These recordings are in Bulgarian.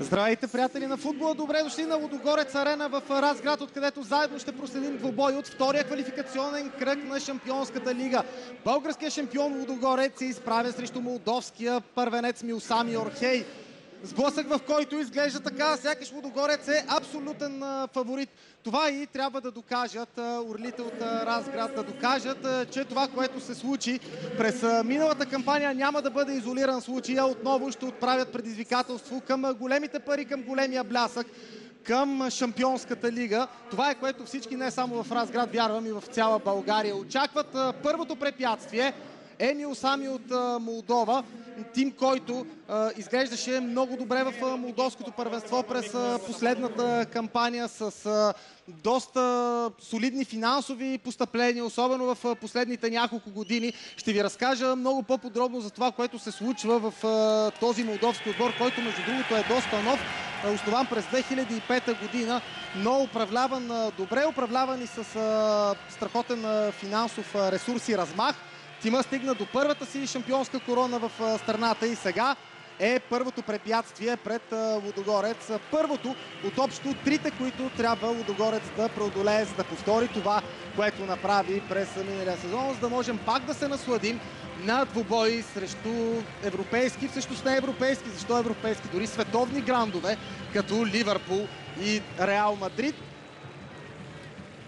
Здравейте, приятели на футбола! Добре дошли на Лудогорец арена в Разград, откъдето заедно ще проследим двубой от втория квалификационен кръг на Шампионската лига. Българският шампион Лудогорец се изправя срещу молдовския първенец Милсами Орхей. Сблъсък, в който изглежда така, сякаш Лудогорец е абсолютен фаворит. Това и трябва да докажат орлите от Разград, да докажат, че това, което се случи през миналата кампания, няма да бъде изолиран случай, а отново ще отправят предизвикателство към големите пари, към големия блясък, към Шампионската лига. Това е, което всички, не само в Разград, вярвам, и в цяла България очакват. Първото препятствие е Милсами от Молдова. Тим, който изглеждаше много добре в молдовското първенство през последната кампания с доста солидни финансови постъпления, особено в последните няколко години. Ще ви разкажа много по-подробно за това, което се случва в този молдовски отбор, който между другото е доста нов, основан през 2005 година, но управляван добре, управляван и с страхотен финансов ресурс и размах. Тима стигна до първата си шампионска корона в страната и сега е първото препятствие пред Лудогорец. Първото от общо трите, които трябва Лудогорец да преодолее, за да повтори това, което направи през миналия сезон, за да можем пак да се насладим на двубои срещу европейски, всъщност не европейски, защо европейски, дори световни грандове, като Ливърпул и Реал Мадрид.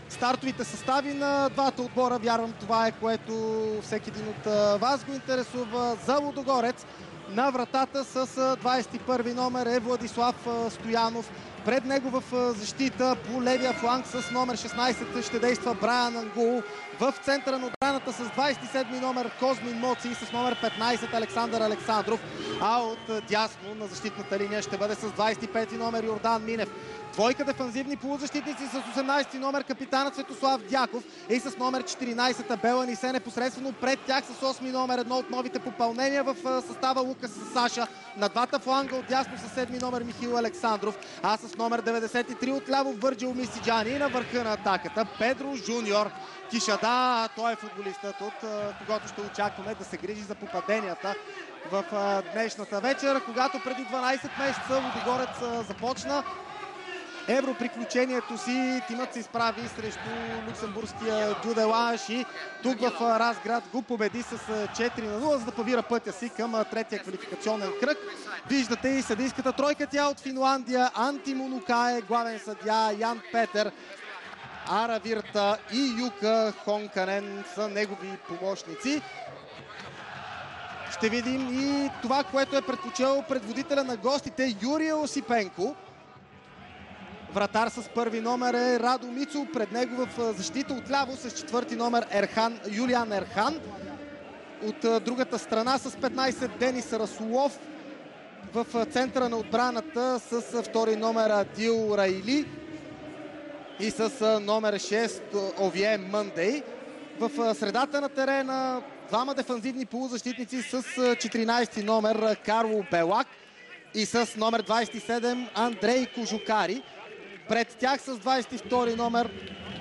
Стартовите състави на двата отбора, вярвам, това е, което всеки един от вас го интересува. За Лудогорец на вратата с 21 номер е Владислав Стоянов. Пред него в защита по левия фланг с номер 16 ще действа Брайан Ангул. В центъра на отбраната с 27 номер Козмин Моци и с номер 15 Александър Александров. А от дясно на защитната линия ще бъде с 25 номер Йордан Минев. Двойка дефанзивни полузащитници с 18 номер капитанът Светослав Дяков и с номер 14 Бела Нисе непосредствено пред тях с 8 номер едно от новите попълнения в състава Лукас Саша. На двата фланга отдясно с 7 номер Михаил Александров, а с номер 93 отляво Върджил Мисиджани и на върха на атаката Педро Жуниор Кишада. Той е футболистът, от когото ще очакваме да се грижи за попаденията в днешната вечер, когато преди 12 месеца Лудогорец започна европриключението си. Тимът се изправи срещу люксембургския Дюделанш и тук в Разград го победи с 4-0, за да побира пътя си към третия квалификационен кръг. Виждате и съдийската тройка, тя от Финландия: Анти Монукае, главен съдия Ян Петер, Ара Вирта и Юка Хонканен са негови помощници. Ще видим и това, което е предпочел предводителя на гостите Юрия Осипенко. Вратар с първи номер е Радо Мицо, пред него в защита отляво с четвърти номер Юлиан Ерхан. От другата страна с 15 Денис Расулов. В центъра на отбраната с втори номер Адил Райли и с номер 6 Овие Мъндей. В средата на терена двама дефанзивни полузащитници с 14 номер Карло Белак и с номер 27 Андрей Кожукари. Пред тях с 22 номер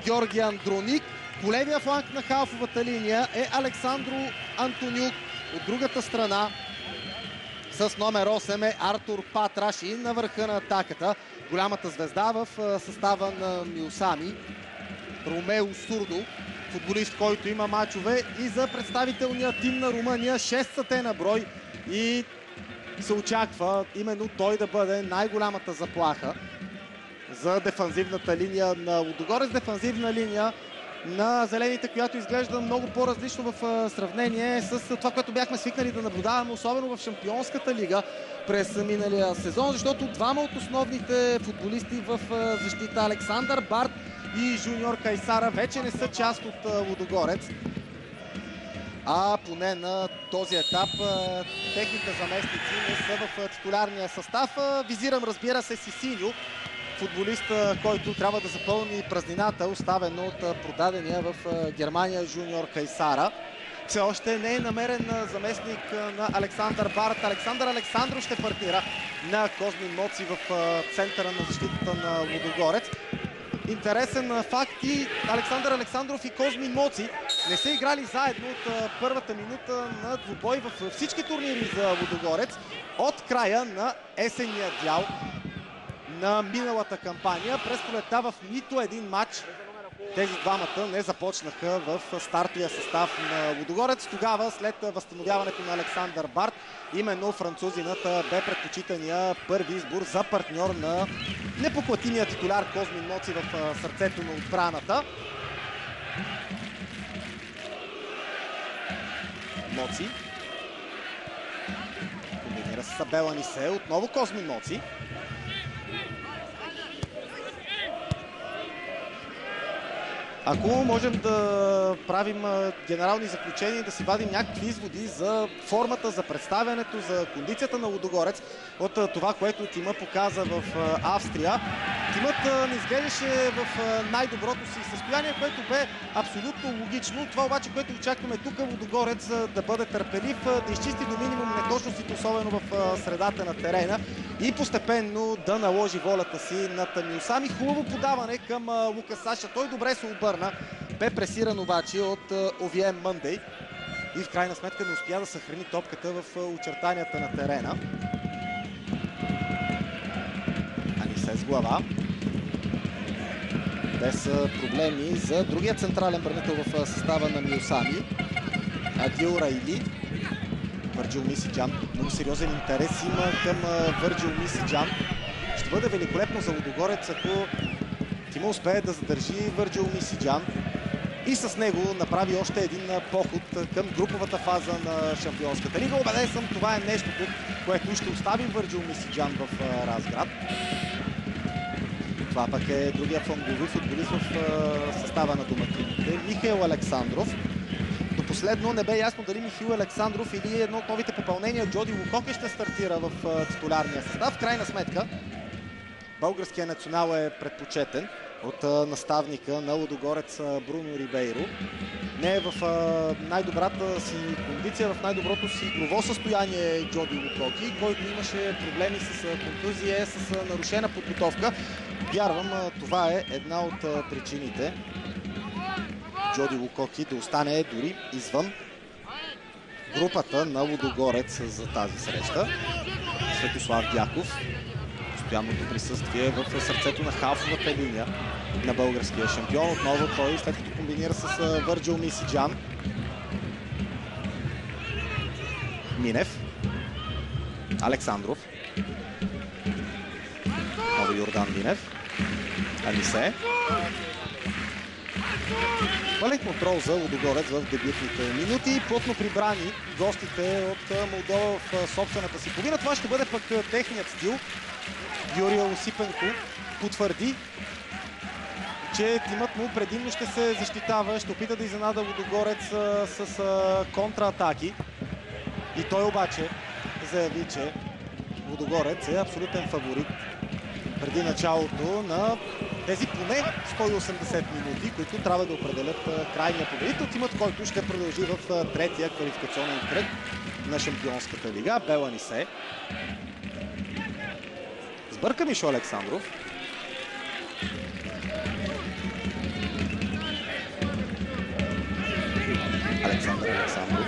Георги Андроник. По левия фланг на халфовата линия е Александро Антонюк. От другата страна с номер 8 е Артур Патраш и на върха на атаката голямата звезда в състава на Милсами Ромео Сурдо, футболист, който има мачове и за представителния тим на Румъния. 6 са те на брой и се очаква именно той да бъде най-голямата заплаха за дефанзивната линия на Лудогорец. Дефанзивна линия на зелените, която изглежда много по-различно в сравнение с това, което бяхме свикнали да наблюдаваме, особено в Шампионската лига през миналия сезон, защото двама от основните футболисти в защита, Александър Барт и Жуниор Кайсара, вече не са част от Лудогорец. А поне на този етап техните заместници не са в титулярния състав. Визирам, разбира се, Сисиньо, футболист, който трябва да запълни празнината, оставена от продадения в Германия Жуниор Кайсара. Все още не е намерен заместник на Александър Барт. Александър Александров ще партнира на Козмин Моци в центъра на защитата на Лудогорец. Интересен факт: и Александър Александров и Козмин Моци не са играли заедно от първата минута на двубой в всички турнири за Лудогорец от края на есенния дял на миналата кампания. През пролетта в нито един матч тези двамата не започнаха в стартовия състав на Лудогорец. Тогава, след възстановяването на Александър Барт, именно французинът бе предпочитания първи избор за партньор на непоклатимия титуляр Козмин Моци в сърцето на отбраната. Моци комбинира с Абел Анисе, отново Козмин Моци. Ако можем да правим генерални заключения, да си вадим някакви изводи за формата, за представянето, за кондицията на Лудогорец от това, което Тима показа в Австрия. Тимът не изглеждаше в най-доброто си състояние, което бе абсолютно логично. Това обаче, което очакваме тук, Лудогорец да бъде търпелив, да изчисти до минимум неточностите, особено в средата на терена и постепенно да наложи волята си над Миосами. Хубаво подаване към Лукас Саша. Той добре се обърна. Бе пресиран обаче от Овиен Мъндей и в крайна сметка не успя да съхрани топката в очертанията на терена. Анисе с глава. Без проблеми за другия централен бранител в състава на Миосами. Адил Райли. Върджил Мисиджан. Много сериозен интерес има към Върджил Мисиджан. Ще бъде великолепно за Лудогорец, ако Тима успее да задържи Върджил Мисиджан и с него направи още един поход към груповата фаза на Шампионската лига. Убеден съм, това е нещото, което ще остави Върджил Мисиджан в Разград. Това пък е другия флангови футболист в състава на домакините, Михаил Александров. До последно не бе ясно дали Михаил Александров или едно от новите попълнения Джоди Лукоке ще стартира в титулярния състав. В крайна сметка българският национал е предпочетен от наставника на Лудогорец Бруно Рибейро. Не е в най-добрата си кондиция, в най-доброто си игрово състояние Джоди Лукоки, който имаше проблеми с контузия, с нарушена подготовка. Вярвам, това е една от причините Джоди Лукоки да остане дори извън групата на Лудогорец за тази среща. Светослав Дяков. Постоянното присъствие в сърцето на халфовата линия на българския шампион. Отново той, след като комбинира с Върджил Мисиджан. Минев. Александров. Нови Йордан Минев. Анисе. Пълен контрол за Лудогорец в дебютните минути. Плътно прибрани гостите от Молдова в собствената си половина. Това ще бъде пък техният стил. Юрий Осипенко потвърди, че тимът му предимно ще се защитава, ще опита да изненада Лудогорец с контратаки. И той обаче заяви, че Лудогорец е абсолютен фаворит преди началото на тези поне 180 минути, които трябва да определят крайния победител. Тимът, който ще продължи в третия квалификационен кръг на Шампионската лига. Абел Анисе. Сбърка Мишо Александров. Александър Александров.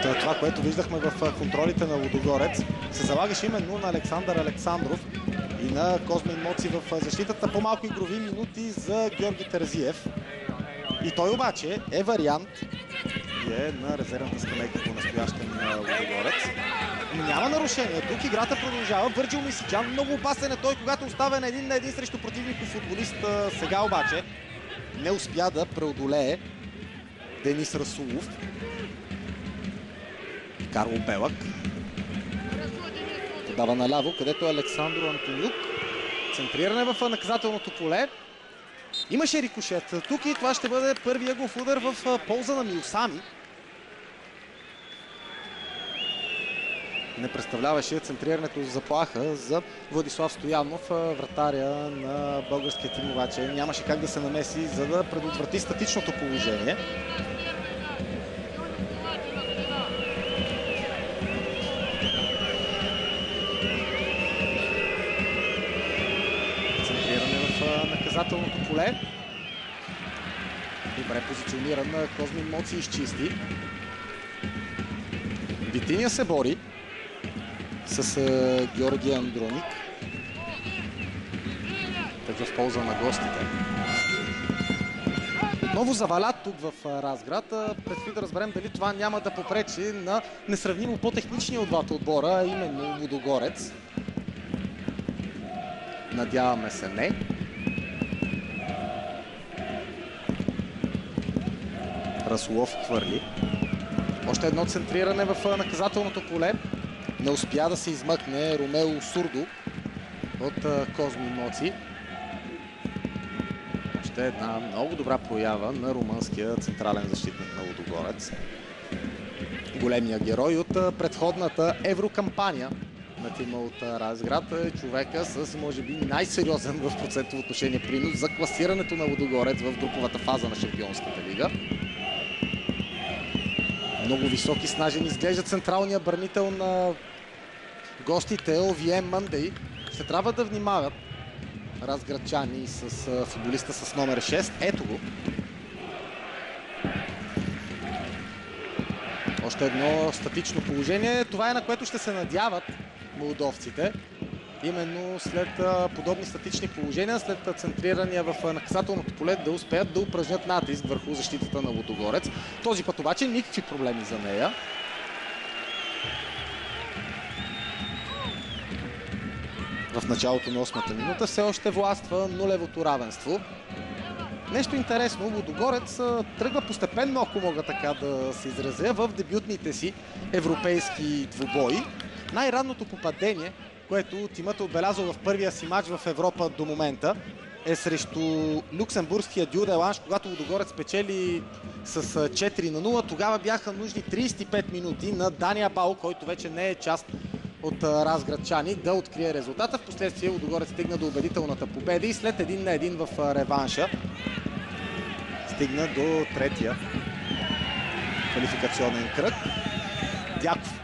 От това, което виждахме в контролите на Лудогорец, се залагаше именно на Александър Александров и на Козмин Моци в защитата. По-малко игрови минути за Георги Терзиев. И той обаче е вариант и е на резервната скамейка по настоящем на Лудогорец. Няма нарушение. Тук играта продължава. Върджил Мисиджан много опасен е той, когато оставя на един срещу противников футболист. Сега обаче не успя да преодолее Денис Расулов. Карло Белък. Подава наляво, където е Александро Антонюк. Центриране в наказателното поле. Имаше рикошет тук и това ще бъде първия гол удар в полза на Миосами. Не представляваше центрирането за заплаха за Владислав Стоянов, вратаря на българския тим, обаче нямаше как да се намеси, за да предотврати статичното положение. Центриране в наказателното поле. Добре позициониран Козмин Моци изчисти. Витиня се бори. с Георги Андроник. Така в полза на гостите. Отново завалят тук в Разград. Предстои да разберем дали това няма да попречи на несравнимо по-техничния от двата отбора, а именно Лудогорец. Надяваме се не. Расулов хвърли. Още едно центриране в наказателното поле. Не успя да се измъкне Ромео Сурдо от Козми Моци. Още една много добра проява на румънския централен защитник на Лудогорец. Големия герой от предходната еврокампания на тима от Разград е човека с, може би, най-сериозен в процентово отношение принос за класирането на Лудогорец в груповата фаза на Шампионската лига. Много високи, снажен изглежда централния бранител на гостите Овием Мандей. Ще трябва да внимават разградчани с футболиста с номер 6. Ето го. Още едно статично положение. Това е, на което ще се надяват молдовците. Именно след подобни статични положения, след центрирания в наказателното поле, да успеят да упражнят натиск върху защитата на Лудогорец. Този път обаче никакви проблеми за нея. В началото на 8-та минута все още властва нулевото равенство. Нещо интересно, Лудогорец тръгва постепенно, ако мога така да се изразя, в дебютните си европейски двубои. Най-ранното попадение, което тимът е отбелязал в първия си матч в Европа до момента, е срещу люксембургския Дюделанш, когато Лудогорец печели с 4-0. Тогава бяха нужни 35 минути на Дания Бао, който вече не е част от разградчани, да открие резултата. Впоследствие Лудогорец стигна до убедителната победа и след 1-1 в реванша стигна до третия квалификационен кръг. Дяков.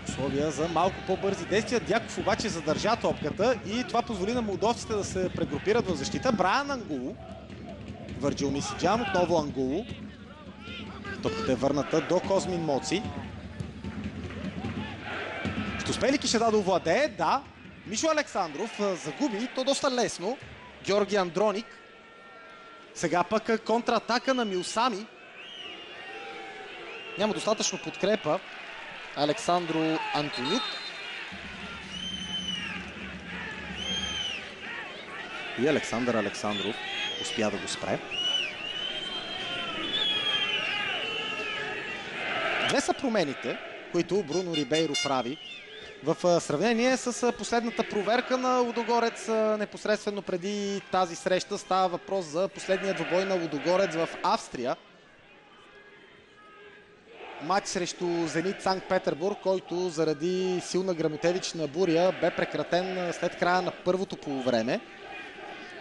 Условия за малко по-бързи действия. Дяков обаче задържа топката и това позволи на молдовците да се прегрупират в защита. Брайан Ангулу. Върджил Мисиджан, отново Ангулу. Топката е върната до Козмин Моци. Ще успее ли Кишеда да овладее? Да. Мишо Александров загуби, то доста лесно. Георги Андроник. Сега пък контратака на Милсами. Няма достатъчно подкрепа. Александро Антонюк. И Александър Александров успя да го спре. Две са промените, които Бруно Рибейро прави в сравнение с последната проверка на Лудогорец непосредствено преди тази среща. Става въпрос за последния двубой на Лудогорец в Австрия. Матч срещу Зенит Санкт-Петербург, който заради силна гръмотевична буря бе прекратен след края на първото полувреме.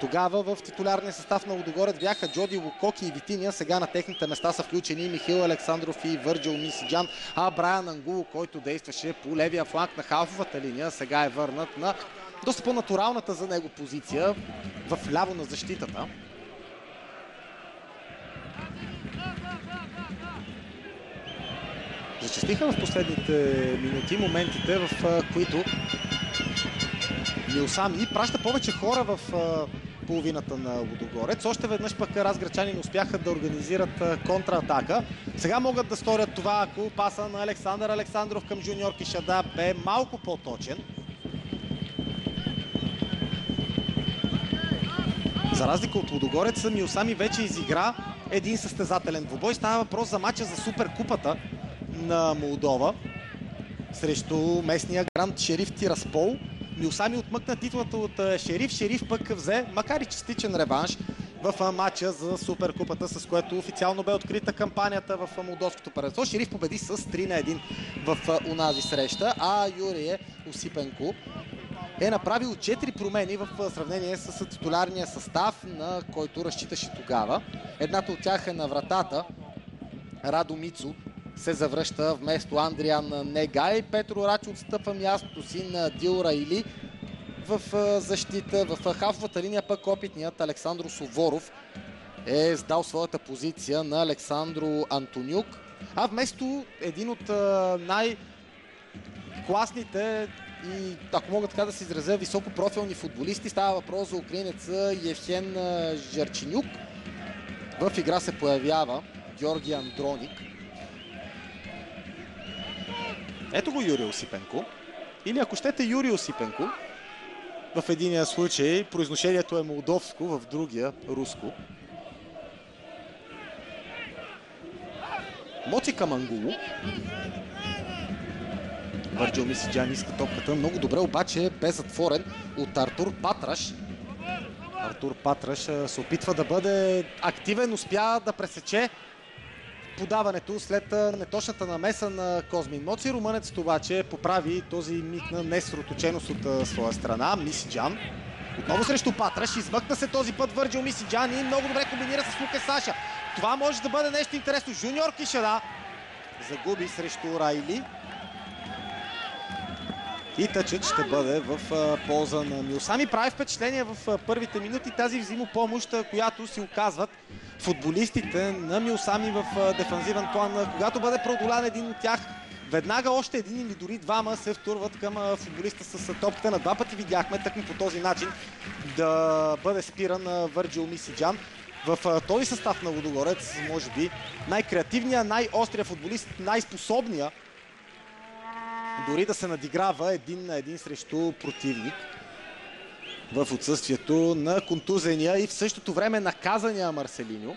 Тогава в титулярния състав на Лудогорец бяха Джоди Лукоки и Витиния. Сега на техните места са включени Михаил Александров и Върджил Мисиджан. А Брайан Ангулу, който действаше по левия фланг на халфовата линия, сега е върнат на доста по-натуралната за него позиция в ляво на защитата. Зачестиха в последните минути моментите, в които Милсами праща повече хора в половината на Лудогорец. Още веднъж пък разградчани не успяха да организират контратака. Сега могат да сторят това, ако паса на Александър Александров към Жуниор Кишеда бе малко по-точен. За разлика от Лудогорец, Милсами вече изигра един състезателен двубой. Става въпрос за мача за Суперкупата на Молдова срещу местния гранд Шериф Тираспол. Милсами отмъкна титлата от Шериф. Шериф пък взе, макар и частичен реванш в матча за Суперкупата, с което официално бе открита кампанията в молдовското първенство. Шериф победи с 3-1 в унази среща, а Юрие Осипенко е направил 4 промени в сравнение с титулярния състав, на който разчиташе тогава. Едната от тях е на вратата. Радо Мицо се завръща вместо Андриан Негай. Петро Рачо отстъпва мястото си на Дил Раили в защита. В халфовата линия пък опитният Александро Суворов е сдал своята позиция на Александро Антонюк. А вместо един от класните и, ако мога така да се изразя, високопрофилни футболисти. Става въпрос за украинеца Евхен Жерченюк. В игра се появява Георги Андроник. Ето го Юрий Осипенко. Или ако щете Юрий Осипенко. В единия случай произношението е молдовско, в другия руско. Мотика Мангулу. Върджил Мисиджан иска топката. Много добре, обаче бе затворен от Артур Патраш. Артур Патраш се опитва да бъде активен. Успя да пресече подаването след неточната намеса на Козмин Моци. Румънецът обаче поправи този миг на несроточеност от своя страна. Мисиджан отново срещу Патраш. Измъкна се този път Върджил Мисиджан и много добре комбинира с Лука Саша. Това може да бъде нещо интересно. Жуниор Кишада загуби срещу Райли. И тъчът ще бъде в полза на Милсами. Прави впечатление в първите минути тази взаимопомощ, която си оказват футболистите на Милсами в дефанзивен план. Когато бъде преодолян един от тях, веднага още един или дори двама се втурват към футболиста с топката. На два пъти видяхме тъкмо по този начин да бъде спиран Върджил Мисиджан. В този състав на Лудогорец, може би, най-креативният, най-острия футболист, най-способния дори да се надиграва един на един срещу противник в отсъствието на контузения и в същото време наказания Марселиньо.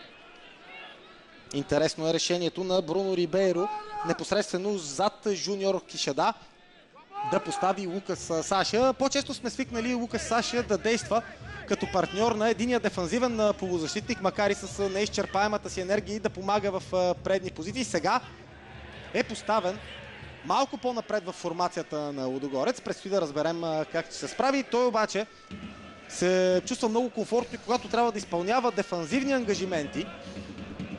Интересно е решението на Бруно Рибейро, непосредствено зад Жуниор Кишада, да постави Лукас Саша. По-често сме свикнали Лукас Саша да действа като партньор на единия дефанзивен полузащитник, макар и с неизчерпаемата си енергия и да помага в предни позиции. Сега е поставен малко по-напред в формацията на Лудогорец. Предстои да разберем как ще се справи. Той обаче се чувства много комфортно, когато трябва да изпълнява дефанзивни ангажименти.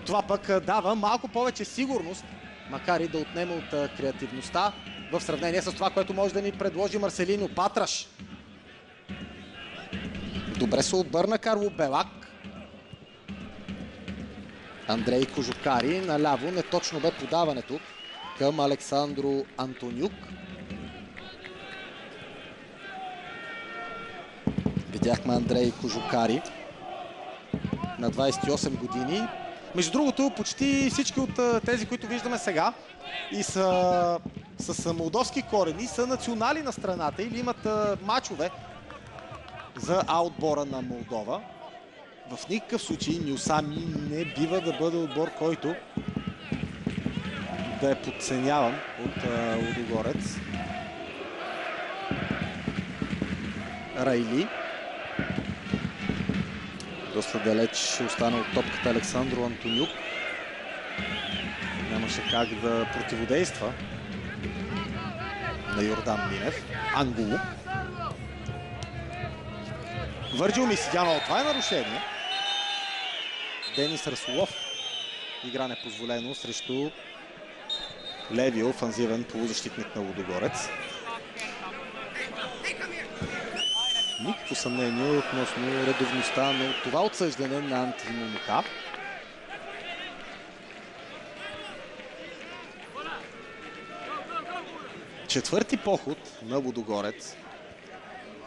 Това пък дава малко повече сигурност, макар и да отнема от креативността в сравнение с това, което може да ни предложи Марселиньо. Патраш. Добре се обърна Карло Белак. Андрей Кожукари наляво. Неточно бе подаването към Александро Антонюк. Видяхме Андрей Кожукари на 28 години. Между другото, почти всички от тези, които виждаме сега и са с молдовски корени, са национали на страната или имат мачове за отбора на Молдова. В никакъв случай Милсами не бива да бъде отбор, който да е подценяван от Лудогорец. Райли. Доста далеч остана от топката Александро Антонюк. Нямаше как да противодейства на Йордан Минев. Ангулу. Върджил Мисиджан. Това е нарушение. Денис Расулов игра непозволено срещу левия офанзивен полузащитник на Лудогорец. Никакво съмнение относно редовността на това отсъждане на Антимоника. Четвърти поход на Лудогорец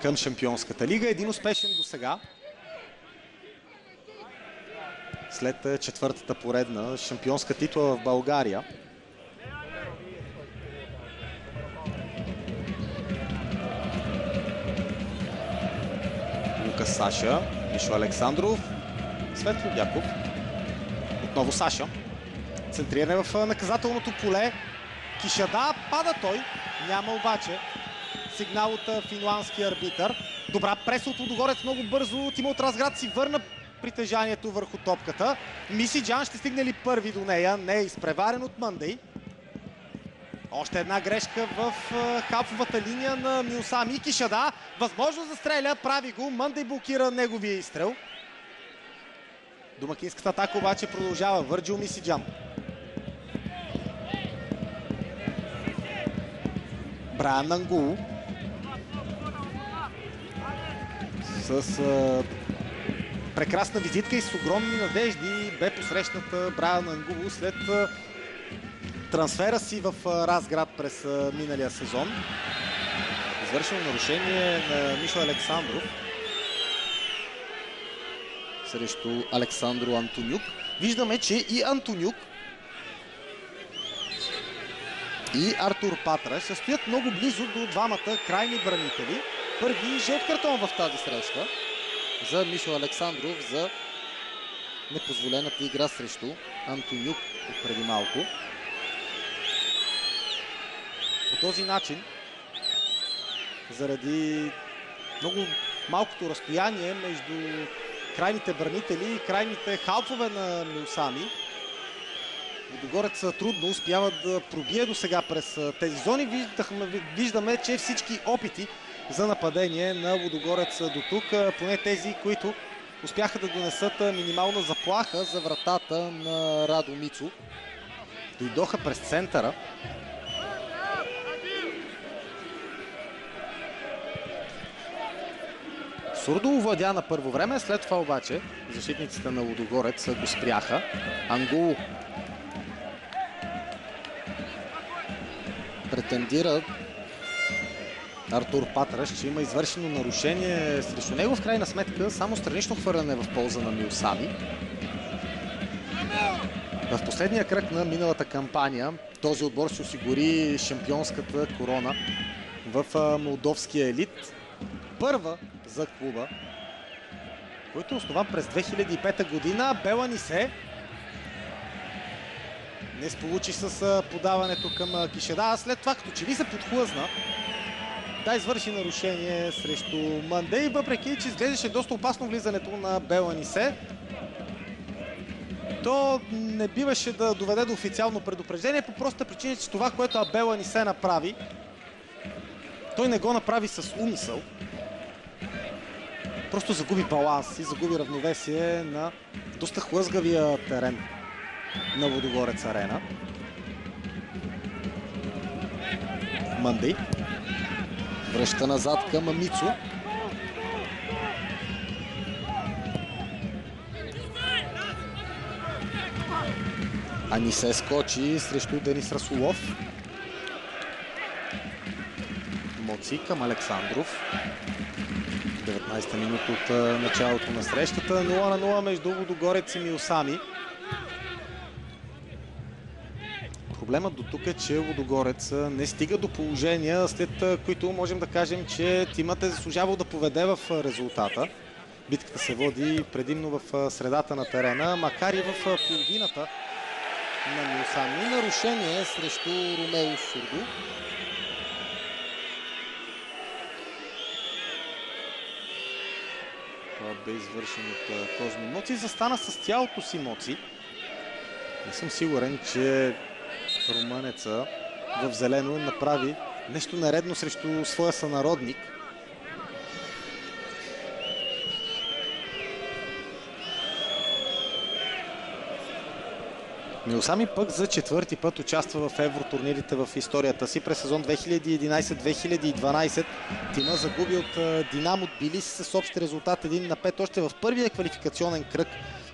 към Шампионската лига. Един успешен до сега. След четвъртата поредна шампионска титла в България. Лука Саша, Мишо Александров, Светло Дяков. Отново Саша. Центриране в наказателното поле. Кишада, пада той. Няма обаче сигнал от финландския арбитър. Добра преса от Лудогорец, много бързо. Тимот Разград си върна притежанието върху топката. Мисиджан ще стигне ли първи до нея? Не е изпреварен от Мъндей. Още една грешка в халфовата линия на Милсами. Кишада, възможност да стреля, прави го. Мъндей блокира неговия изстрел. Домакинската атака обаче продължава. Върджил Мисиджан. Брайан Ангулу. С прекрасна визитка и с огромни надежди бе посрещната Брайан Ангулу след трансфера си в Разград през миналия сезон. Извършено нарушение на Мишо Александров срещу Александро Антонюк. Виждаме, че и Антонюк, и Артур Патраш се стоят много близо до двамата крайни бранители. Първи жълт картон в тази среща за Мишо Александров за непозволената игра срещу Антонюк преди малко. По този начин, заради много малкото разстояние между крайните бранители и крайните халфове на Миосами, Лудогорец трудно успява да пробие до сега през тези зони. Виждаме, че всички опити за нападение на Лудогорец до тук, поне тези, които успяха да донесат минимална заплаха за вратата на Радо Мицо, дойдоха през центъра. Сурдо овладя на първо време, след това обаче защитниците на Лудогорец го спряха. Ангул претендира Артур Патраш, че има извършено нарушение срещу него. В крайна сметка само странично хвърляне в полза на Миосами. В последния кръг на миналата кампания този отбор ще осигури шампионската корона в молдовския елит. Първа за клуба, който е основан през 2005 година. Бела Нисе не сполучи с подаването към Кишеда. След това, като че ли се подхлъзна, да извърши нарушение срещу Мандей, въпреки че изглеждаше доста опасно влизането на Бела Нисе. То не биваше да доведе до официално предупреждение по простата причина, че това, което Бела Нисе направи, той не го направи с умисъл. Просто загуби баланс и загуби равновесие на доста хлъзгавия терен на Лудогорец арена. Мандей връща назад към Мицо. Анисе скочи срещу Денис Расулов. Моци към Александров. 19-та минута от началото на срещата. 0-0 между Лудогорец и Миосами. Проблемът до тук е, че Лудогорец не стига до положения, след които можем да кажем, че тимът е заслужавал да поведе в резултата. Битката се води предимно в средата на терена, макар и в половината на Миосами. Нарушение срещу Ромео Сурдо. Това бе извършен от Козми Моци. Застана с тялото си Моци. Не съм сигурен, че румънеца в зелено направи нещо нередно срещу своя сънародник. Миосами пък за четвърти път участва в евротурнирите в историята си. През сезон 2011-2012 тима загуби от Динамо Тбилиси с общ резултат 1-5 още в първия квалификационен кръг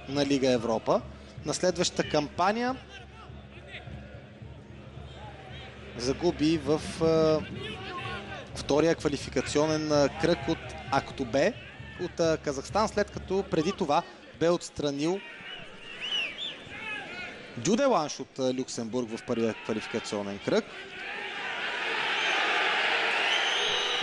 на Лига Европа. На следващата кампания загуби в втория квалификационен кръг от Актобе от Казахстан, след като преди това бе отстранил Дюделанш от Люксембург в първия квалификационен кръг.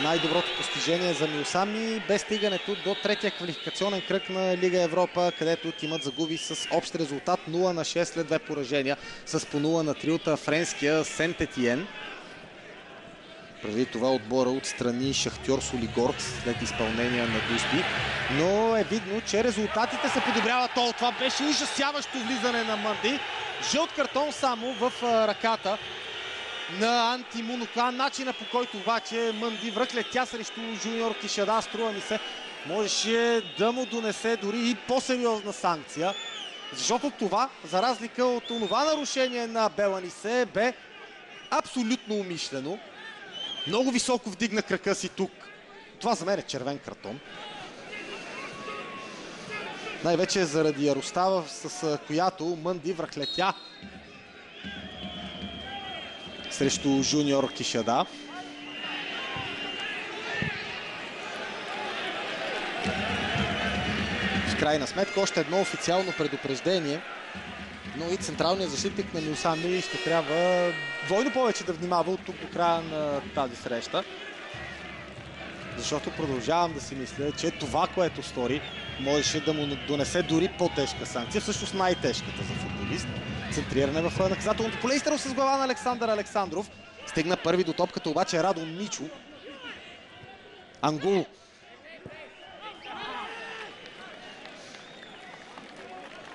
Най-доброто постижение за Миосами бе стигането до третия квалификационен кръг на Лига Европа, където тимът загуби с общ резултат 0-6 след две поражения с по 0-3 от френския Сент-Етиен. Преди това отбора отстрани Шахтьор Солигорц след изпълнение на Дуспи, но е видно, че резултатите се подобряват. Това беше ужасяващо влизане на Манди. Жълт картон само в ръката на Анти Мунокан. Начина, по който обаче Манди връхлетя срещу Жуниор Кишеда, струва ми се, можеше да му донесе дори и по-сериозна санкция. Защото това, за разлика от това нарушение на Бела Нисе, бе абсолютно умишлено. Много високо вдигна крака си тук. Това за мен е червен картон. Най-вече заради яростта, с която Манди връхлетя срещу Жуниор Кишада. В крайна сметка още едно официално предупреждение, но и централният защитник на Мюсами ще трябва двойно повече да внимава от тук до края на тази среща. Защото продължавам да си мисля, че това, което стори, можеше да му донесе дори по-тежка санкция, всъщност най-тежката за футболист. Центриране в наказателното поле. Изстрел с глава на Александър Александров. Стигна първи до топката, обаче Радо Мичо. Ангул.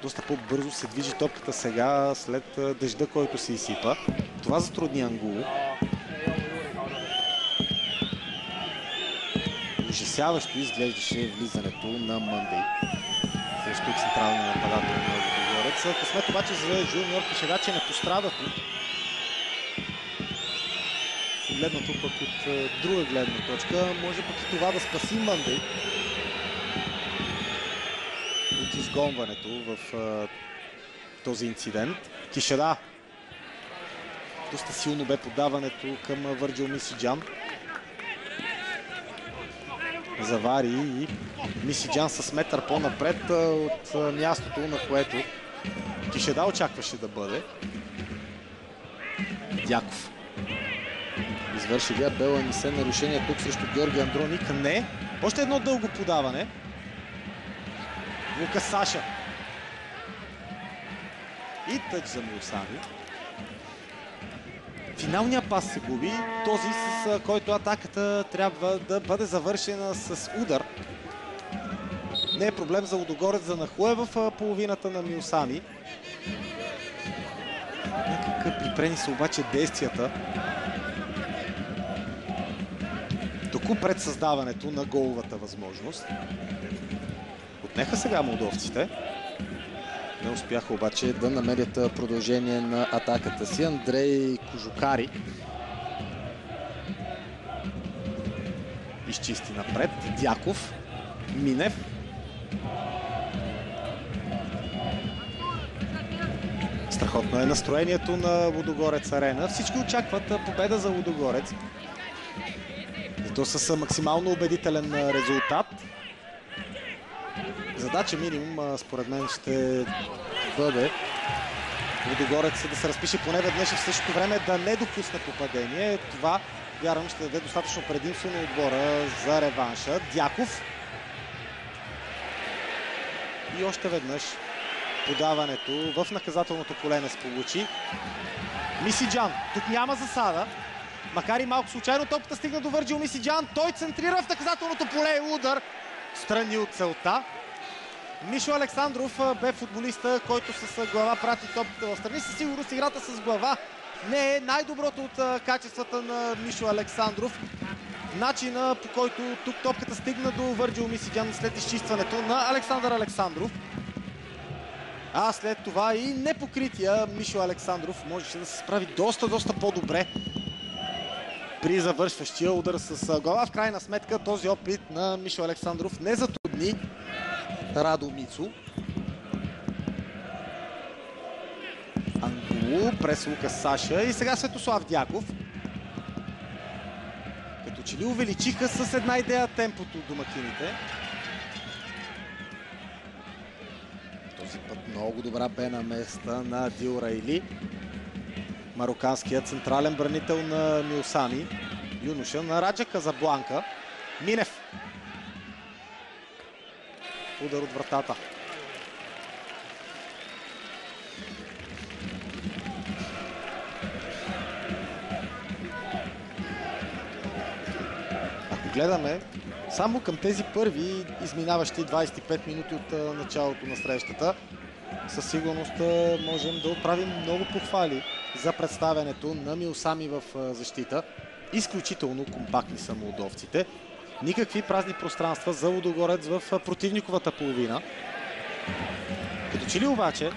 Доста по-бързо се движи топката сега, след дъжда, който се изсипа. Това затрудни Ангул. Ужасяващо изглеждаше влизането на Мъндей срещу централния нападател на Лудогорец. Късмет обаче за Жуниор Кишада, че не пострада тук. Погледнато пък от друга гледна точка, може пък и това да спаси Мъндей от изгонването в този инцидент. Кишада. Доста силно бе подаването към Върджил Мисиджан. Завари и Мисиджан с метър по-напред от мястото, на което Кишада очакваше да бъде. Дяков. Извърши ли Бела Нисе нарушение тук срещу Георги Андроник? Не. Още едно дълго подаване. Лука Саша. И тъч за Мюсами. Финалният пас се губи, този с който атаката трябва да бъде завършена с удар. Не е проблем за Лудогорец да нахлуе в половината на Мюсами. Някак припрени са обаче действията. Току пред създаването на головата възможност. Отнеха сега молдовците. Не успяха обаче да намерят продължение на атаката си. Андрей Кожукари изчисти напред. Дяков. Минев. Страхотно е настроението на Лудогорец арена. Всички очакват победа за Лудогорец. И то с максимално убедителен резултат. Задача минимум, според мен, ще бъде Лудогорец да се разпише поне веднъж и в същото време да не допусне попадение. Това, вярвам, ще даде достатъчно предимство на отбора за реванша. Дяков. И още веднъж подаването в наказателното поле не сполучи. Мисиджан. Тук няма засада. Макар и малко случайно топката стигна до Върджил Мисиджан. Той центрира в наказателното поле. Удар. Страни от целта. Мишо Александров бе футболиста, който с глава прати топката в страни. Със сигурност играта с глава не е най-доброто от качествата на Мишо Александров. Начина, по който тук топката стигна до Върджил Мисиджан след изчистването на Александър Александров. А след това и непокрития Мишо Александров можеше да се справи доста по-добре при завършващия удар с глава. В крайна сметка този опит на Мишо Александров не затрудни Радо Мицо. Ангулу през Лука Саша и сега Светослав Дяков. Като че ли увеличиха с една идея темпото домакините. Този път много добра бе на места на Дил Райли. Марокканският централен бранител на Мюсами. Юноша на Раджа Казабланка. Минев. Удар от вратата. Ако гледаме само към тези първи изминаващи 25 минути от началото на срещата, със сигурност можем да отправим много похвали за представянето на Мюсами в защита. Изключително компактни са молдовците. Никакви празни пространства за Лудогорец в противниковата половина. Като че ли обаче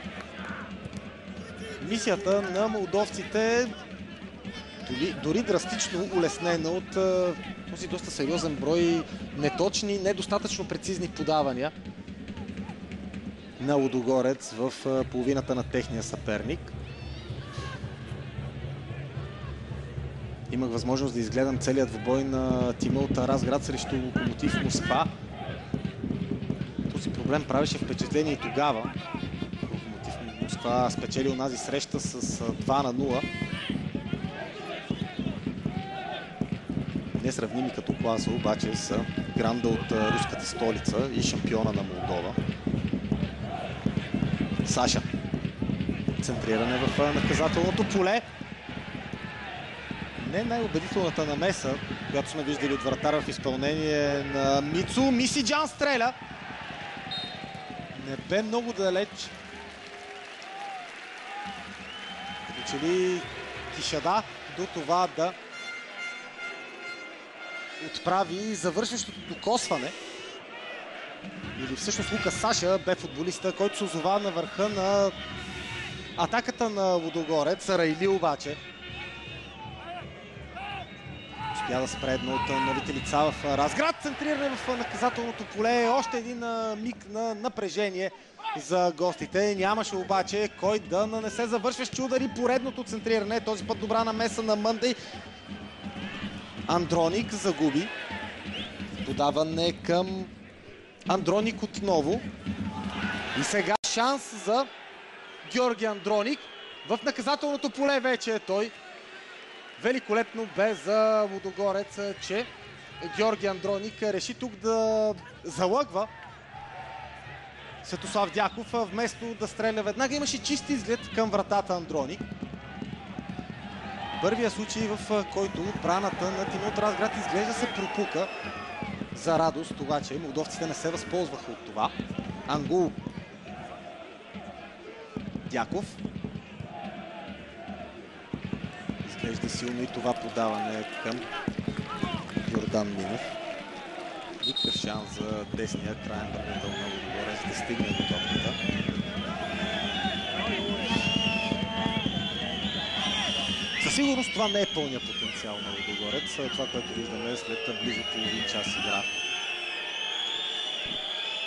мисията на молдовците дори драстично улеснена от този доста сериозен брой неточни, недостатъчно прецизни подавания на Лудогорец в половината на техния съперник. Имах възможност да изгледам целият двубой на тима от Разград срещу Локомотив Москва. Този проблем правеше впечатление и тогава. Локомотив Москва спечели онази среща с 2-0. Несравними като класа, обаче са Гранда от руската столица и шампиона на Молдова. Саша. Центриране в наказателното поле. Не най-убедителната намеса, която сме виждали от вратара в изпълнение на Мицу. Мисиджан стреля. Не бе много далеч. Като че ли Кишада до това да отправи завършващото докосване. Или всъщност Лука Саша бе футболиста, който се озова на върха на атаката на Лудогорец. Райли обаче успя да спре едно от новите лица в Разград. Центриране в наказателното поле. Още един миг на напрежение за гостите. Нямаше обаче кой да нанесе завършващи удари. Поредното центриране. Този път добра намеса на Мъндей. Андроник загуби. Подаване към Андроник отново. И сега шанс за Георги Андроник. В наказателното поле вече е той. Великолепно бе за Лудогорец, че Георги Андроник реши тук да залъгва Светослав Дяков, вместо да стреля веднага. Имаше чист изглед към вратата Андроник. Първия случай, в който отбраната на тима от Разград изглежда се пропука. За радост, обаче молдовците не се възползваха от това. Ангул. Дяков. Изглежда силно и това подаване към Йордан Минев. Никакъв шанс за десния краен бранител на Лудогорец да стигне до топката. Със сигурност това не е пълния потенциал на Лудогорец. Това, което виждаме след близо половин час игра.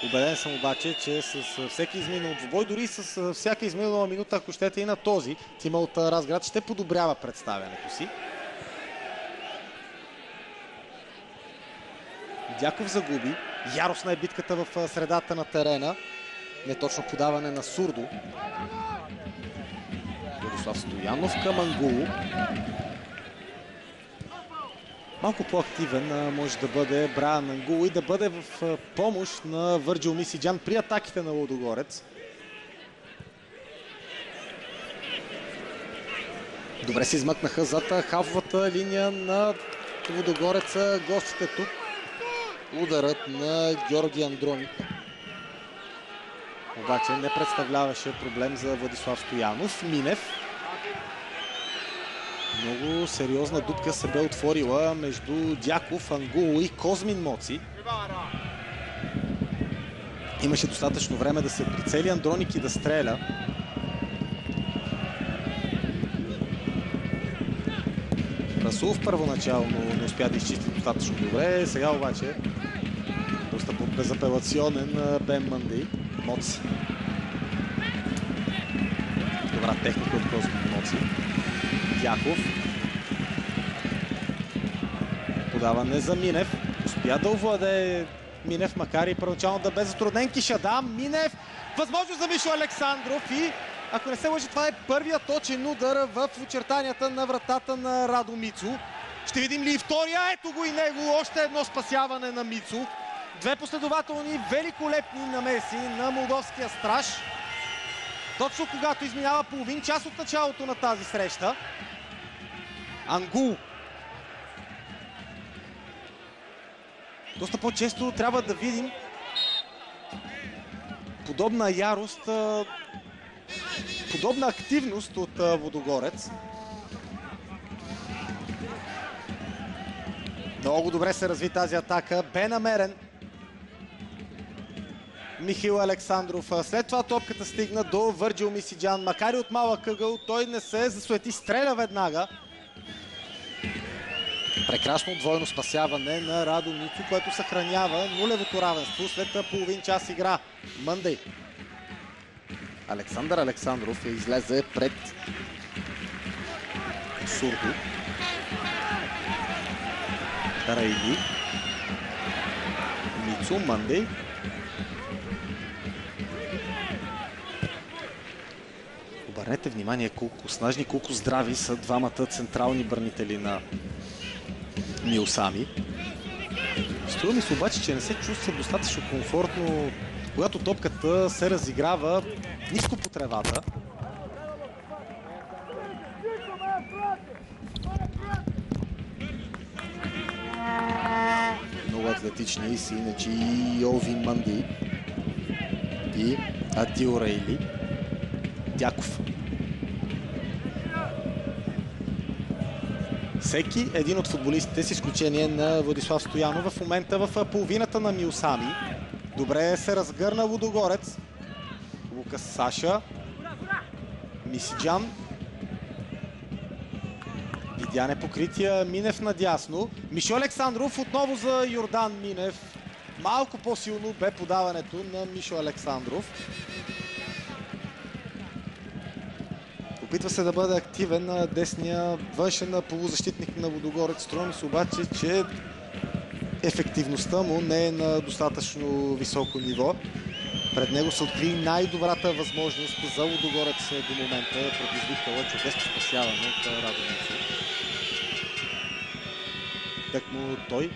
Убеден съм обаче, че с всеки изминал двубой, дори с всяка изминала минута, ако щете и на този, тима от Разград ще подобрява представянето си. Дяков загуби. Яростна е битката в средата на терена. Неточно подаване на Сурдо. Владислав Стоянов към Ангулу. Малко по-активен може да бъде Брайан Ангулу и да бъде в помощ на Върджил Мисиджан при атаките на Лудогорец. Добре се измъкнаха зад халфовата линия на Лудогорец гостите тук. Ударът на Георги Андроник обаче не представляваше проблем за Владислав Стоянов. Минев. Много сериозна дупка се бе отворила между Дяков, Ангулу и Козмин Моци. Имаше достатъчно време да се прицели Андроник и да стреля. Расулов първоначално не успя да изчисти достатъчно добре. Сега обаче доста безапелационен Бен Мъндей. Моци. Добра техника от Козмин Моци. Дяков. Подаване за Минев. Успя да овладее Минев, макар и първоначално да бе затруднен. Кишада. Минев. Възможност за Мишо Александров и ако не се лъжи, това е първият точен удар в очертанията на вратата на Радо Мицу. Ще видим ли и втория? Ето го и него. Още едно спасяване на Мицу. Две последователни великолепни намеси на молдовския страж. Точно когато изминава половин час от началото на тази среща. Ангул. Доста по-често трябва да видим подобна ярост, подобна активност от Лудогорец. Много добре се разви тази атака. Бе намерен Михаил Александров. След това топката стигна до Върджил Мисиджан. Макар и от малък ъгъл, той не се засуети, стреля веднага. Прекрасно двойно спасяване на Радо Мицу, което съхранява нулевото равенство след половин час игра. Мъндей. Александър Александров излезе пред Сурдо. Рейли. Мицу, Мандей. Обърнете внимание колко снажни, колко здрави са двамата централни бранители на Миосами. Струва ми се обаче, че не се чувства достатъчно комфортно, когато топката се разиграва ниско по тревата. Много атлетични са иначе и Ови Манди и Адил Рейли. Дяков. Всеки един от футболистите, с изключение на Владислав Стоянов, в момента в половината на Миосами. Добре се разгърна Лудогорец. Лукас Саша. Мисиджан. Видяне покрития Минев надясно. Мишо Александров отново за Йордан Минев. Малко по-силно бе подаването на Мишо Александров. Опитва се да бъде активен на десния външен полузащитник на Лудогорец. Струва ми се обаче, че ефективността му не е на достатъчно високо ниво. Пред него се откри най-добрата възможност за Лудогорец до момента. Предизвикала чудесно спасяване от Радомицу. Тъкмо той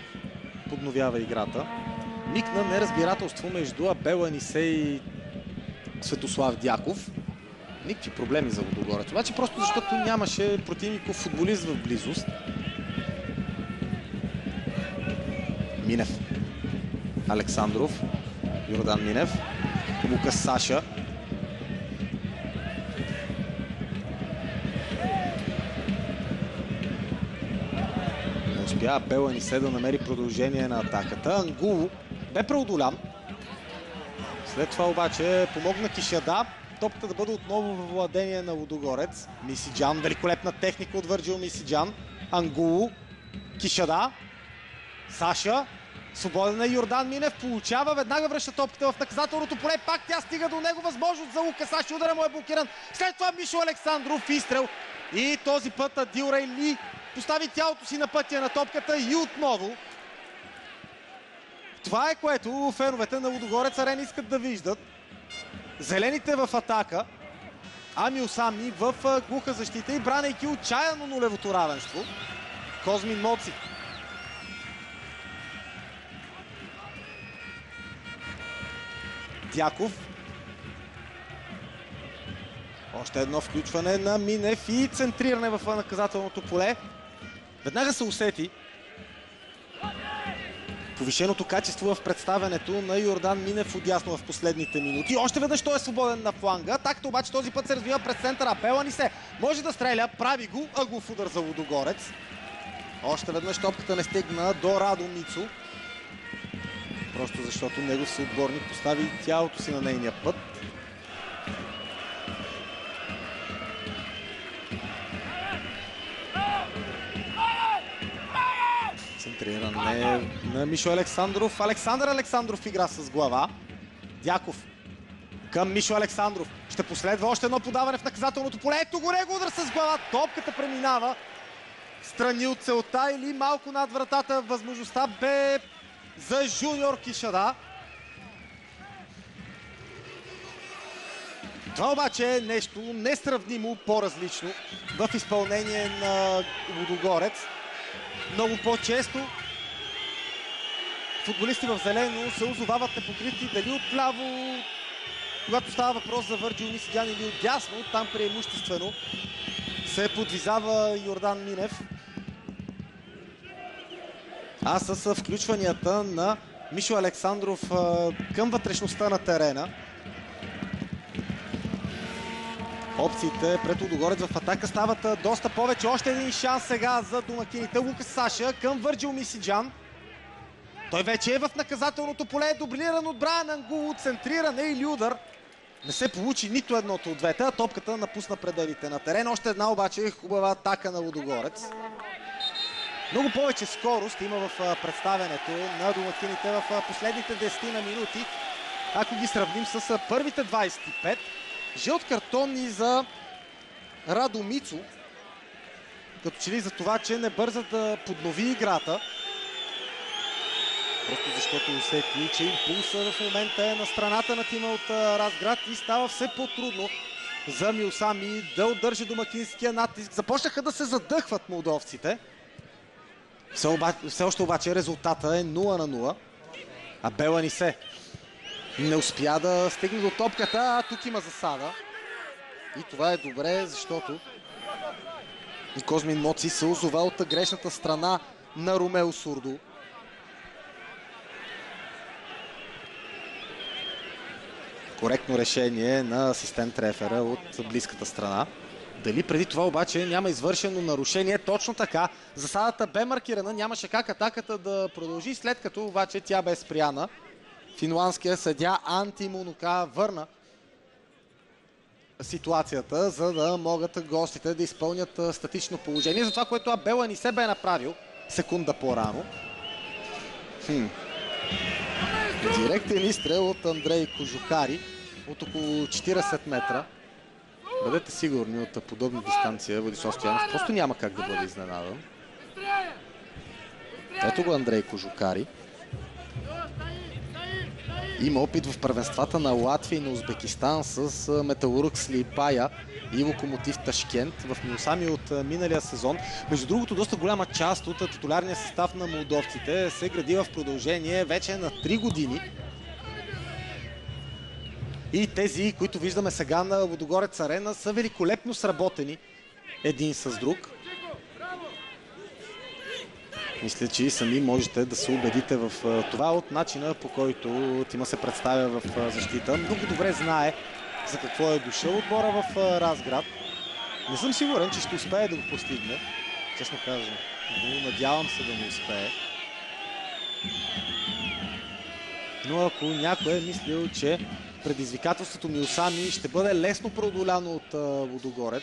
подновява играта. Миг на неразбирателство между Абел Анисе и Светослав Дяков. Никакви проблеми за Лудогорец. Обаче просто защото нямаше противников футболист в близост. Минев. Александров. Йордан Минев. Лукас Саша. Не успя Абел Анисе да намери продължение на атаката. Ангулу бе преодолян. След това обаче помогна Кишада топката да бъде отново във владение на Лудогорец. Мисиджан, великолепна техника от Върджил Мисиджан. Ангулу, Кишада, Саша, свободен на Йордан Минев, получава, веднага връща топката в наказателното поле, пак тя стига до него, възможност за Лукас Саша, удара му е блокиран. След това Мишо Александров, изстрел и този път Адил Рейли постави тялото си на пътя на топката и отново. Това е което феновете на Лудогорец Арена искат да виждат. Зелените в атака, а Миосами в глуха защита и бранейки отчаяно нулевото равенство. Козмин Моци. Дяков. Още едно включване на Минев и центриране в наказателното поле. Веднага се усети повишеното качество в представянето на Йордан Минев отдясно в последните минути. Още веднъж той е свободен на фланга. Атаката обаче този път се развива през центъра. Абел Анисе може да стреля, прави го, ъглов удар за Лудогорец. Още веднъж топката не стигна до Радомицу. Просто защото негов съотборник постави тялото си на нейния път. Центриране на Мишо Александров. Александър Александров игра с глава. Дяков към Мишо Александров. Ще последва още едно подаване в наказателното поле. Ето го него удар с глава. Топката преминава страни от целта или малко над вратата. Възможността бе за Жуниор Кишада. Това обаче е нещо несравнимо по-различно в изпълнение на Лудогорец. Много по-често футболисти в зелено се озовават непокрити дали отляво, когато става въпрос за Върджил Мисиджан, или отдясно, там преимуществено се подвизава Йордан Минев. А с включванията на Мишо Александров към вътрешността на терена, опциите пред Лудогорец в атака стават доста повече. Още един шанс сега за домакините. Лукас Саша към Върджил Мисиджан. Той вече е в наказателното поле. Дублиран от Брайан Ангулу. Центриране или удар. Не се получи нито едното от двете, а топката напусна пределите на терен. Още една обаче хубава атака на Лудогорец. Много повече скорост има в представянето на домакините в последните 10 на минути. Ако ги сравним с първите 25. Жълт картон и за Радомицу. Като че ли за това, че не бърза да поднови играта. Просто защото усети, че импулса в момента е на страната на тима от Разград и става все по-трудно за Милсами да удържи домакинския натиск. Започнаха да се задъхват молдовците. Все още обаче резултата е 0-0. А Беланисе не успя да стигне до топката, а тук има засада. И това е добре, защото Козмин Моци се озова от грешната страна на Ромео Сурдо. Коректно решение на асистент рефера от близката страна. Дали преди това обаче няма извършено нарушение? Точно така. Засадата бе маркирана, нямаше как атаката да продължи, след като обаче тя бе спряна. Финландския съдия Анти Мунука върна ситуацията, за да могат гостите да изпълнят статично положение. За това, което Беланисе бе направил секунда по-рано. Директен изстрел от Андрей Кожухари от около 40 метра. Бъдете сигурни, от подобна дистанция Владислав Стоянов просто няма как да бъде изненадан. Ето го Андрей Кожухари. Има опит в първенствата на Латвия и на Узбекистан с Металург Лиепая и Локомотив Ташкент в Милсами от миналия сезон. Между другото, доста голяма част от титулярния състав на молдовците се гради в продължение вече на 3 години. И тези, които виждаме сега на Лудогорец Арена, са великолепно сработени един с друг. Мисля, че и сами можете да се убедите в това от начина, по който Тима се представя в защита. Много добре знае за какво е дошъл отбора в Разград. Не съм сигурен, че ще успее да го постигне, честно казвам. Но надявам се да не успее. Но ако някой е мислил, че предизвикателството Милсами ще бъде лесно преодоляно от Лудогорец,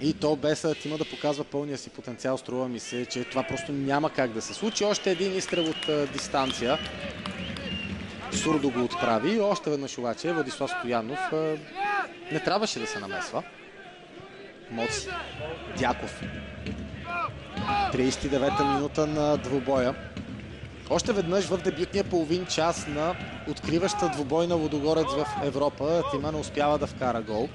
и то без Тима да показва пълния си потенциал, струва ми се, че това просто няма как да се случи. Още един изстрел от дистанция. Сурдо го отправи и още веднъж обаче Владислав Стоянов не трябваше да се намесва. Моци. Дяков. 39-та минута на двубоя. Още веднъж в дебютния половин час на откриваща двубой на Лудогорец в Европа Тима не успява да вкара гол.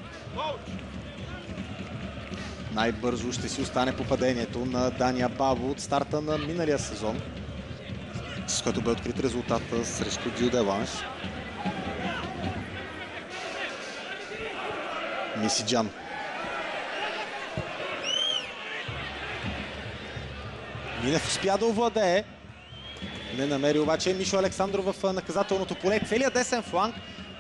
Най-бързо ще си остане попадението на Дания Бабо от старта на миналия сезон, с който бе открит резултата срещу Дюделанш. Мисиджан. Минев успя да овладее. Не намери обаче Мишо Александров в наказателното поле. Целият десен фланг,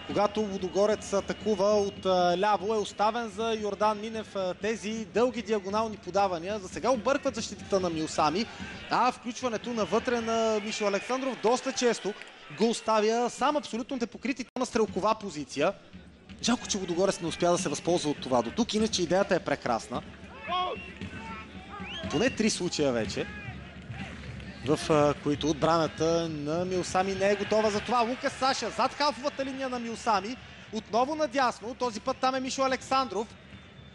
когато Лудогорец атакува от ляво, е оставен за Йордан Минев. Тези дълги диагонални подавания за сега объркват защитата на Милсами, а включването навътре на Мишо Александров доста често го оставя сам абсолютно непокрит на стрелкова позиция. Жалко, че Лудогорец не успя да се възползва от това до тук, иначе идеята е прекрасна. Поне 3 случая вече, в които отбраната на Милсами не е готова за това. Лукас Саша зад халфовата линия на Милсами. Отново надясно. Този път там е Мишо Александров.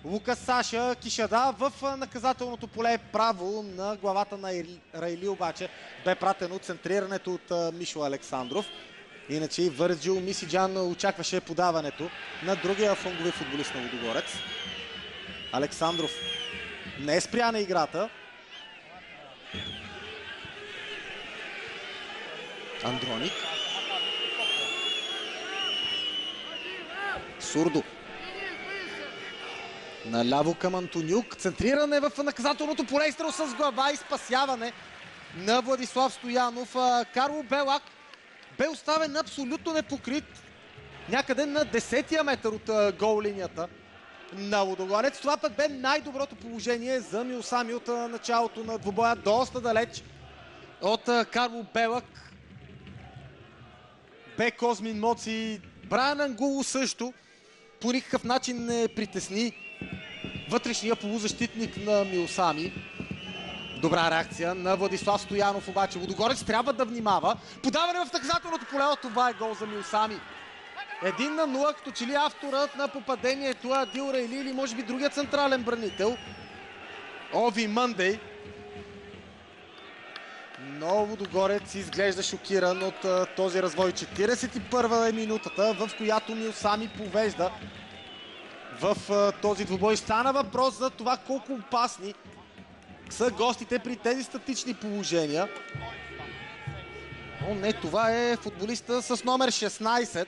Лукас Саша Кишада в наказателното поле право на главата на Райли, обаче бе пратено центрирането от Мишо Александров. Иначе и Върджил Мисиджан очакваше подаването на другия флангови футболист на Лудогорец. Александров не е спряна играта. Андроник. Сурдо. Наляво към Антонюк. Центриране в наказателното поле. Изстрел с глава и спасяване на Владислав Стоянов. Карло Белак бе оставен абсолютно непокрит някъде на 10-тия метър от гол линията на Лудогорец. Това път бе най-доброто положение за Милсами от началото на двубоя. Доста далеч от Карло Белак бе Козмин Моци. Брайан Ангуло също по никакъв начин не притесни вътрешния полузащитник на Милсами. Добра реакция на Владислав Стоянов, обаче Лудогорец трябва да внимава. Подаване в наказателното поле, това е гол за Милсами. 1-0, като че ли авторът на попадението е Адил Райли или може би другият централен бранител Ови Мъндей. Но Лудогорец изглежда шокиран от този развой. 41-а е минутата, в която Милсами повежда в този двубой. Стана въпрос за това колко опасни са гостите при тези статични положения. Но не, това е футболиста с номер 16.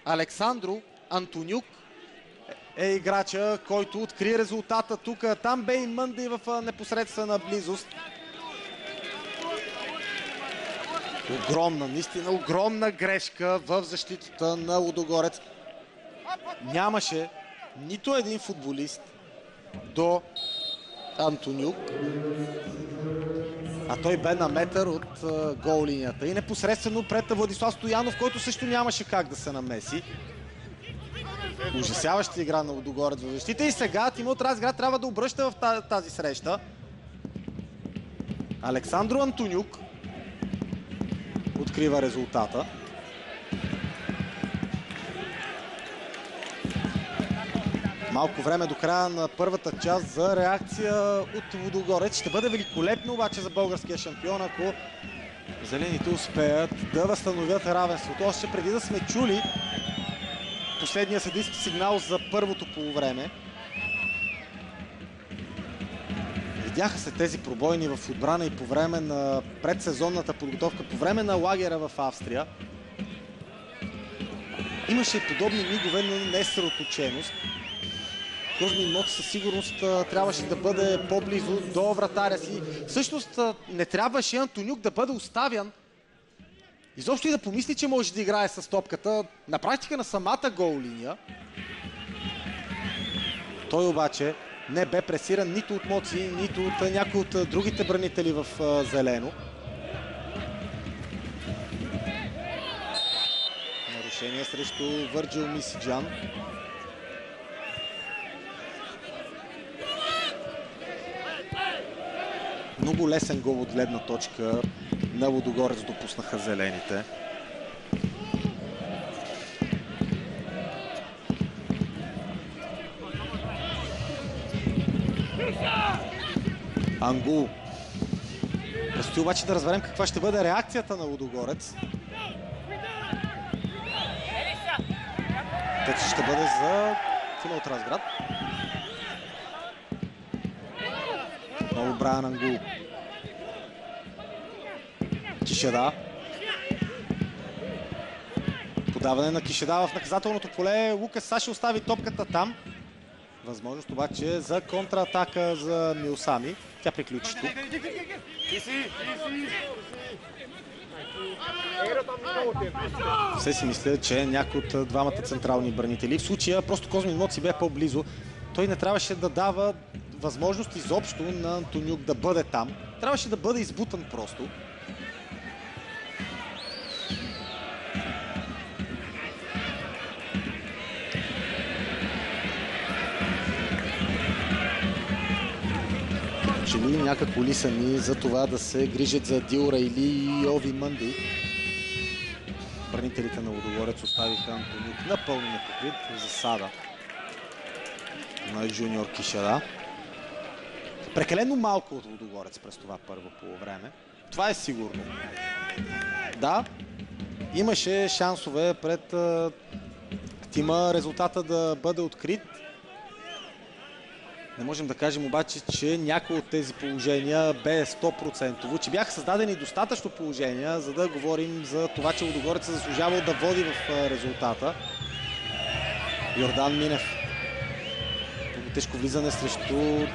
Александро Антонюк е играча, който откри резултата тук. Там бе и Мънди в непосредствена близост. Огромна, наистина огромна грешка в защитата на Лудогорец. Нямаше нито един футболист до Антонюк, а той бе на метър от гол линията и непосредствено пред Владислав Стоянов, който също нямаше как да се намеси. Ужасяваща игра на Лудогорец в защита и сега Тимот Разград трябва да обръща в тази среща. Александро Антонюк открива резултата. Малко време до края на първата част за реакция от Лудогорец. Ще бъде великолепно обаче за българския шампион, ако зелените успеят да възстановят равенството. Още преди да сме чули последния съдийски сигнал за първото полувреме. Видяха се тези пробойни в отбрана и по време на предсезонната подготовка, по време на лагера в Австрия. Имаше и подобни мигове на несъсредоточеност. Козмин Моци със сигурност трябваше да бъде по-близо до вратаря си. Всъщност не трябваше Антонюк да бъде оставян изобщо и да помисли, че може да играе с топката на практика на самата гол линия. Той обаче не бе пресиран нито от Моци, нито от някои от другите бранители в зелено. Нарушение срещу Върджил Мисиджан. Много лесен гол от гледна точка на Лудогорец допуснаха зелените. Ангул. Предстои обаче да разберем каква ще бъде реакцията на Лудогорец. Тъч ще бъде за Тимот Разград. Отново Брайан Ангул. Кишеда. Подаване на Кишеда в наказателното поле. Лукас Саши остави топката там. Възможност обаче за контратака за Милсами. Тя приключи тук. Все си мисля, че някой от двамата централни бранители. В случая просто Козмин Моци бе по-близо. Той не трябваше да дава възможност изобщо на Антонюк да бъде там. Трябваше да бъде избутан просто. Че ли някакво ли са ни за това да се грижат за Дилра или Ови Мънди. Бранителите на Лудогорец оставиха Антонюк напълно непокрит в засада на Джуниор Кишеда. Прекалено малко от Лудогорец през това първо полувреме. Това е сигурно. Да, имаше шансове пред тима резултата да бъде открит. Не можем да кажем обаче, че някои от тези положения бе 100%, че бяха създадени достатъчно положения, за да говорим за това, че Лудогорец е заслужавал да води в резултата. Йордан Минев. Много тежко влизане срещу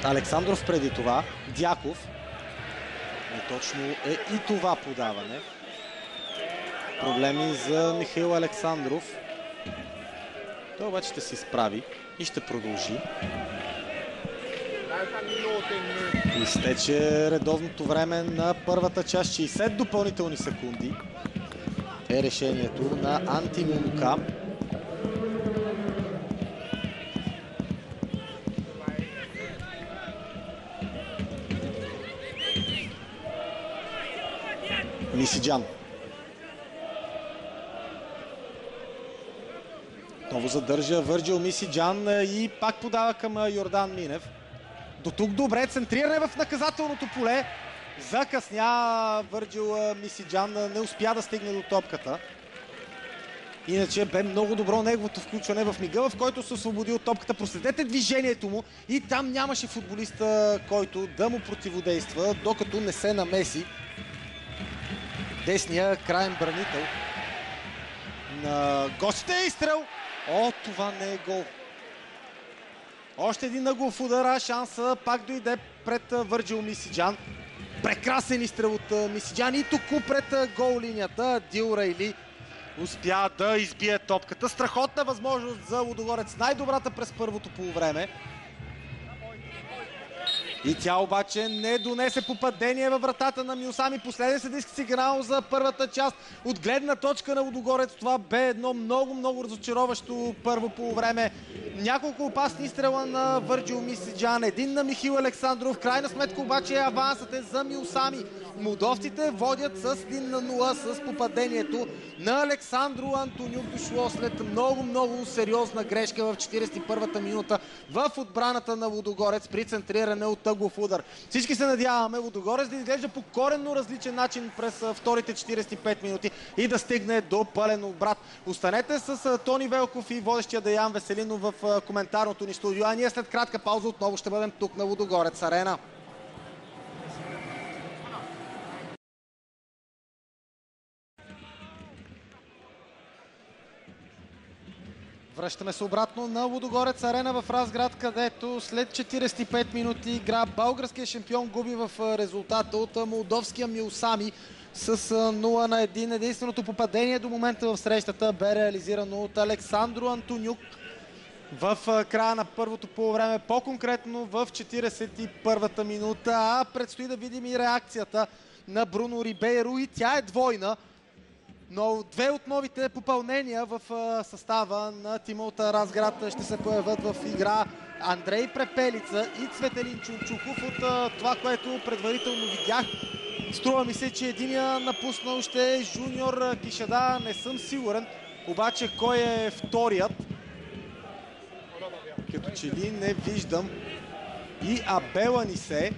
Александров преди това. Дяков. Неточно е и това подаване. Проблеми за Михаил Александров. Той обаче ще се изправи и ще продължи. Изтече редовното време на първата част. 60 допълнителни секунди е решението на Антимонука. Мисиджан. Отново задържа Върджил Мисиджан и пак подава към Йордан Минев. До тук добре, центриране в наказателното поле. Закъсня Върджил Мисиджан, не успя да стигне до топката. Иначе бе много добро неговото включване в мига, в който се освободи от топката. Проследете движението му и там нямаше футболиста, който да му противодейства, докато не се намеси десния краен бранител на гостите. Изстрел! О, това не е гол. Още един ъглов удар, шанса пак дойде пред Върджил Мисиджан. Прекрасен изстрел от Мисиджан и тук пред гол линията. Адил Райли успя да избие топката. Страхотна възможност за Лудогорец. Най-добрата през първото полувреме. И тя обаче не донесе попадение във вратата на Миосами. Последен съдийски сигнал за първата част. От гледна точка на Лудогорец това бе едно много разочароващо първо полувреме. Няколко опасни изстрела на Върджил Мисиджан, един на Михил Александров. Крайна сметка обаче авансът е за Миосами. Молдовците водят с 1-0 с попадението на Александро Антонюк, дошло след много сериозна грешка в 41-та минута в отбраната на Лудогорец при центриране от ъглов удар. Всички се надяваме Лудогорец да изглежда по коренно различен начин през вторите 45 минути и да стигне до пълен обрат. Останете с Тони Велков и водещия Деян Веселинов в коментарното ни студио, а ние след кратка пауза отново ще бъдем тук на Лудогорец Арена. Връщаме се обратно на Лудогорец Арена в Разград, където след 45 минути игра българския шампион губи в резултата от молдовския Миосами с 0-1. Единственото попадение до момента в срещата бе реализирано от Александро Антонюк в края на първото полувреме, по-конкретно в 41-та минута. А предстои да видим и реакцията на Бруно Рибейро и тя е двойна. Но две от новите попълнения в състава на тима от Разград ще се появят в игра. Андрей Препелица и Цветелин Чунчуков. От това, което предварително видях, струва ми се, че единия напуснал ще е Жуниор Кишада. Не съм сигурен, обаче кой е вторият. Като че ли не виждам и Абел Анисе,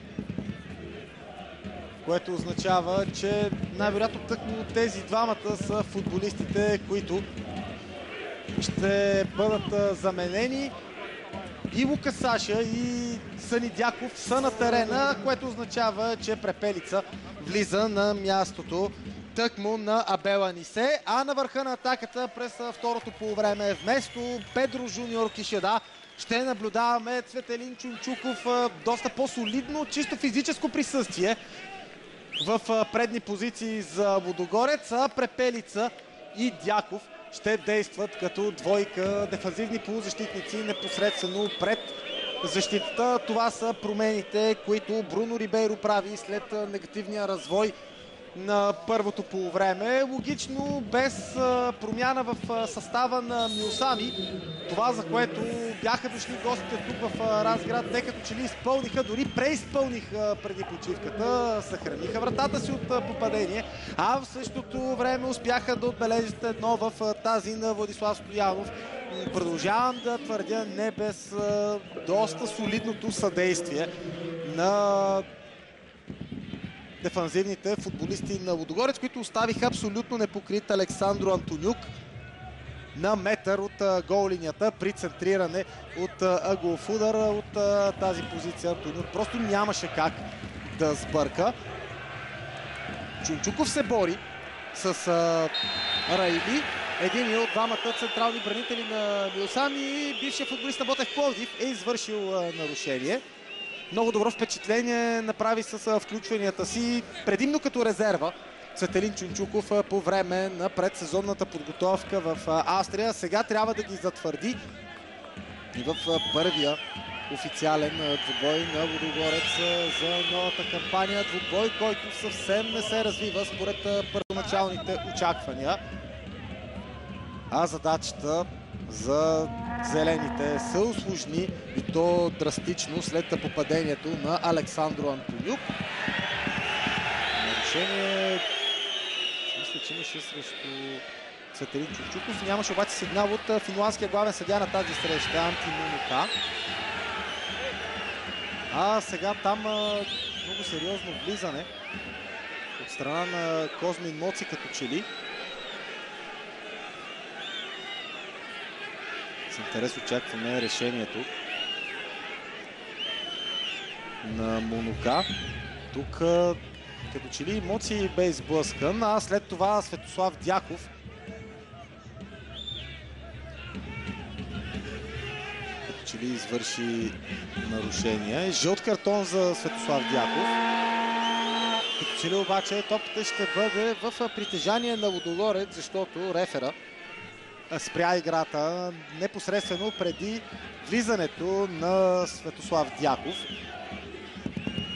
което означава, че най-вероятно тъкмо тези двамата са футболистите, които ще бъдат заменени. И Лука Саша и Съни Дяков са на терена, което означава, че Препелица влиза на мястото тъкмо на Абел Анисе. А на върха на атаката през второто полувреме вместо Педро Жуниор Кишеда ще наблюдаваме Цветелин Чунчуков. Доста по-солидно, чисто физическо присъствие в предни позиции за Лудогорец, а Препелица и Дяков ще действат като двойка дефанзивни полузащитници непосредствено пред защитата. Това са промените, които Бруно Рибейро прави след негативния развой на първото полувреме. Логично, без промяна в състава на Миосами. Това, за което бяха дошли гостите тук в Разград, те като че ли изпълниха, дори преизпълниха преди почивката, съхраниха вратата си от попадение, а в същото време успяха да отбележат едно в тази на Владислав Стоянов. Продължавам да твърдя, не без доста солидното съдействие на дефанзивните футболисти на Лудогорец, които оставиха абсолютно непокрит Александро Антонюк на метър от гол линията при центриране от ъглов удар от тази позиция. Антонюк просто нямаше как да сбърка. Чунчуков се бори с Райли, един от двамата централни бранители на Миосами, и бившият футболист на Ботев Пловдив е извършил нарушение. Много добро впечатление направи с включванията си, предимно като резерва, Цветелин Чунчуков по време на предсезонната подготовка в Австрия. Сега трябва да ги затвърди и в първия официален двубой на Лудогорец за новата кампания. Двубой, който съвсем не се развива според първоначалните очаквания. А задачата за зелените се усложни, и то драстично, след попадението на Александро Антонюк. Нарушение, мисля, че имаше срещу Цветелин Чунчуков. Нямаше обаче сигнал от финландския главен съдия на тази среща, Анти Мунука. А сега там много сериозно влизане от страна на Козмин Моци като че ли. С интерес очакваме решението на Монука. Тук като че ли Моци бе изблъскан, а след това Светослав Дяков като че ли извърши нарушение. Жълт картон за Светослав Дяков. Като че ли обаче топката ще бъде в притежание на Лудогорец, защото рефера спря играта непосредствено преди влизането на Светослав Дяков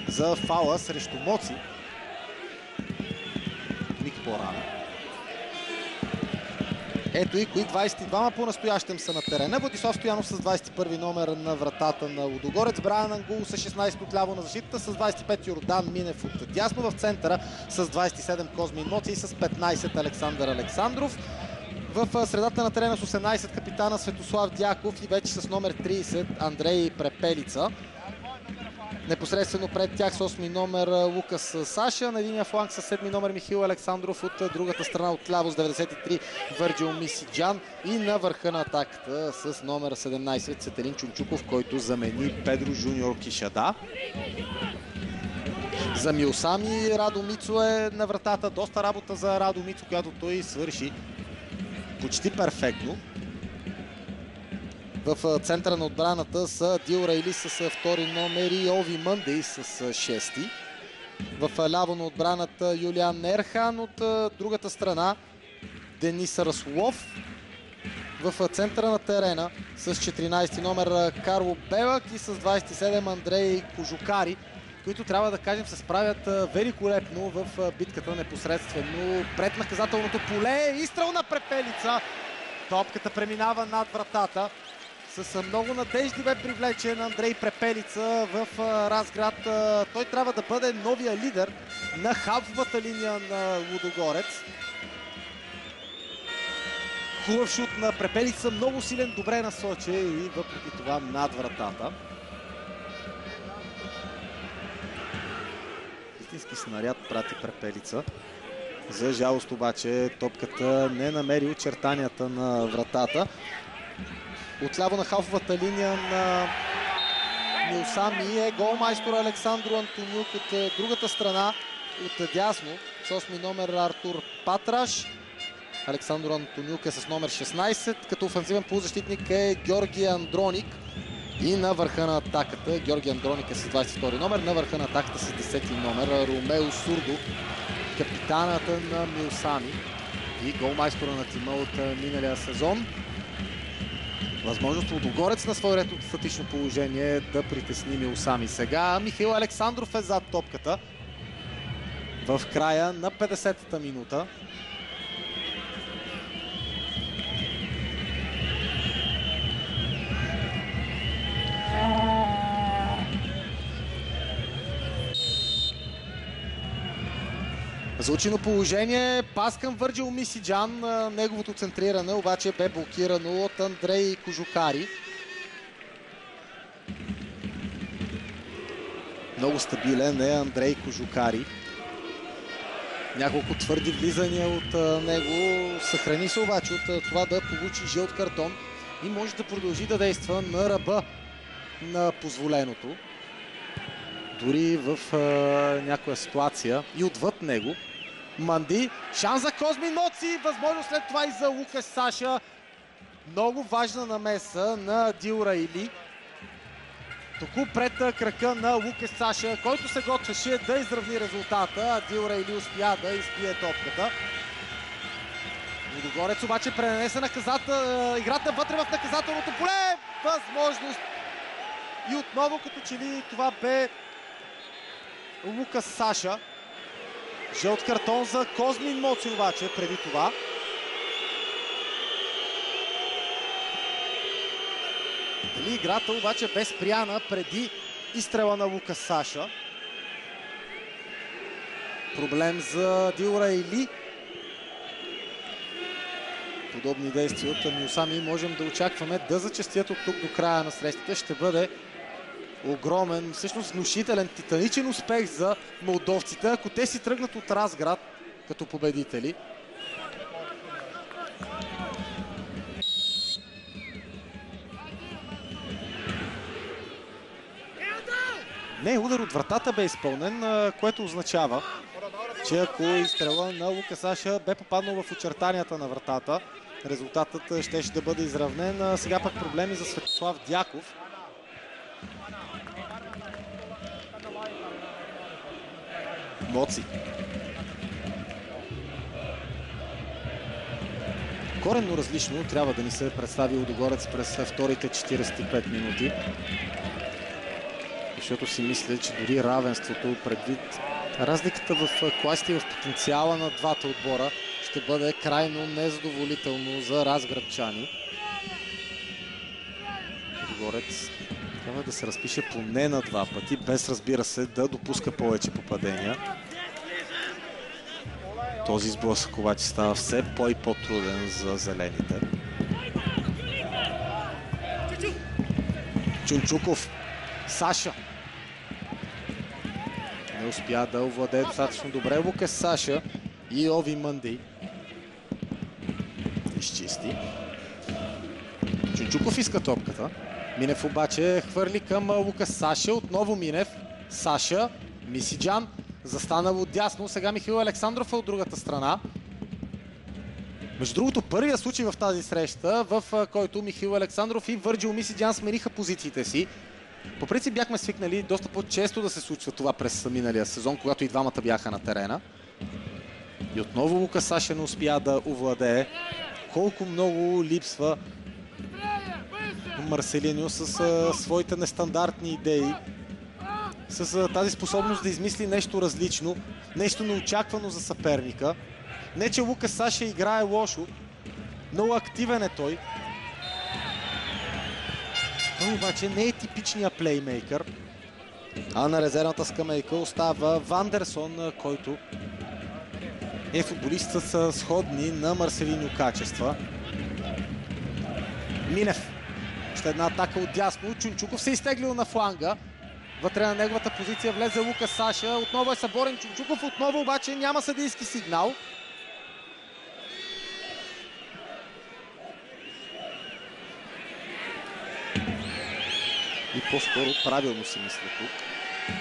за фаула срещу Моци. Миг по-рано. Ето и кои 22-ма по-настоящем са на терена. Владислав Стоянов с 21 номер на вратата на Лудогорец. Брайан Ангул с 16 отляво на защитата, с 25 Йордан Минев от дясно в центъра, с 27 Козмин Моци и с 15 Александър Александров. В средата на терена с 18 капитана Светослав Дяков и вече с номер 30 Андрей Препелица. Непосредствено пред тях с 8 номер Лукас Саша, на единия фланг с 7 номер Михаил Александров, от другата страна отляво с 93 Върджил Мисиджан и на върха на атаката с номер 17 Цетелин Чунчуков, който замени Педро Жуниор Кишада. За Милсами Радо Мицо е на вратата. Доста работа за Радо Мицо, която той свърши почти перфектно. В центъра на отбраната са Дил Райли с втори номер и Ови Мъндей с шести. В ляво на отбраната Юлиан Нерхан, от другата страна Денис Расулов. В центъра на терена с 14 номер Карло Белък и с 27 Андрей Кожукари, които трябва да кажем се справят великолепно в битката непосредствено пред наказателното поле. Изстрел на Препелица. Топката преминава над вратата. С много надежди бе привлечен Андрей Препелица в Разград. Той трябва да бъде новия лидер на халфовата линия на Лудогорец. Хубав шут на Препелица, много силен, добре насочен и въпреки това над вратата. Истински снаряд прати Препелица. За жалост обаче топката не намери очертанията на вратата. Отляво на халфовата линия на Милсами е голмайстор Александро Антониук, от другата страна от дясно с 8 номер Артур Патраш. Александро Антониук е с номер 16, като офанзивен полузащитник е Георги Андроник. И на върха на атаката Георги Андроник е с 22 номер, на върха на атаката с 10 номер Ромео Сурдо, капитаната на Милсами и голмайстора на тима от миналия сезон. Възможност Лудогорец на свой ред от статично положение да притесни Милсами. Сега Михаил Александров е зад топката в края на 50-та минута. Звучино положение, пас към Върджил Мисиджан, неговото центриране обаче бе блокирано от Андрей Кожухари. Много стабилен е Андрей Кожухари. Няколко твърди влизания от него, съхрани се обаче от това да получи жълт картон и може да продължи да действа на ръба на позволеното. Дори в някоя ситуация и отвъд него. Манди, шанс за Козмин Моци, възможност след това и за Лукас Саша. Много важна намеса на Дил Райли. Току пред крака на Лукас Саша, който се готвеше да изравни резултата, а Дил Райли успя да изпие топката. Лудогорец обаче пренесе играта вътре в наказателното поле. Възможност. И отново като че ли това бе Лукас Саша. Жълт картон за Козмин Моци обаче преди това. Дали играта обаче бе спряна преди изстрела на Лукас Саша. Проблем за Дил Райли. Подобни действия от Милсами можем да очакваме да зачестят от тук до края на срещата. Ще бъде огромен, всъщност внушителен, титаничен успех за молдовците, ако те си тръгнат от Разград като победители. Не, удар от вратата бе изпълнен, което означава, че ако изстрела на Лука Саша бе попаднал в очертанията на вратата, резултатът щеше да бъде изравнен. Сега пък проблеми за Светослав Дяков. Моци. Коренно различно трябва да ни се представи Лудогорец през вторите 45 минути. Защото си мисля, че дори равенството предвид разликата в класите и в потенциала на двата отбора ще бъде крайно незадоволително за разградчани. Лудогорец трябва да се разпише поне на 2 пъти, без, разбира се, да допуска повече попадения. Този сблъсък обаче става все и по-труден за зелените. Чунчуков. Саша. Не успя да овладее достатъчно добре Лукас Саша и Ови Мънди. Изчисти. Чунчуков иска топката. Минев обаче хвърли към Лукас Саша. Отново Минев. Саша. Мисиджан. Застанал от дясно. Сега Михаил Александров е от другата страна. Между другото, първия случай в тази среща, в който Михаил Александров и Върджил Мисиджан смениха позициите си. По принцип бяхме свикнали доста по-често да се случва това през миналия сезон, когато и двамата бяха на терена. И отново Лука Саша не успя да овладее. Колко много липсва Марселиньо с своите нестандартни идеи. С тази способност да измисли нещо различно, нещо неочаквано за съперника. Не, че Лука Саша играе лошо, много активен е той. Той обаче не е типичният плеймейкър. А на резервната скамейка остава Вандерсон, който е футболист с сходни на Марселиньо качества. Минев. Още една атака от дясно. Чунчуков се изтеглил на фланга. Вътре на неговата позиция влезе Лука Саша. Отново е съборен Чунчуков. Отново обаче няма съдийски сигнал. И по-скоро правилно си мисля тук.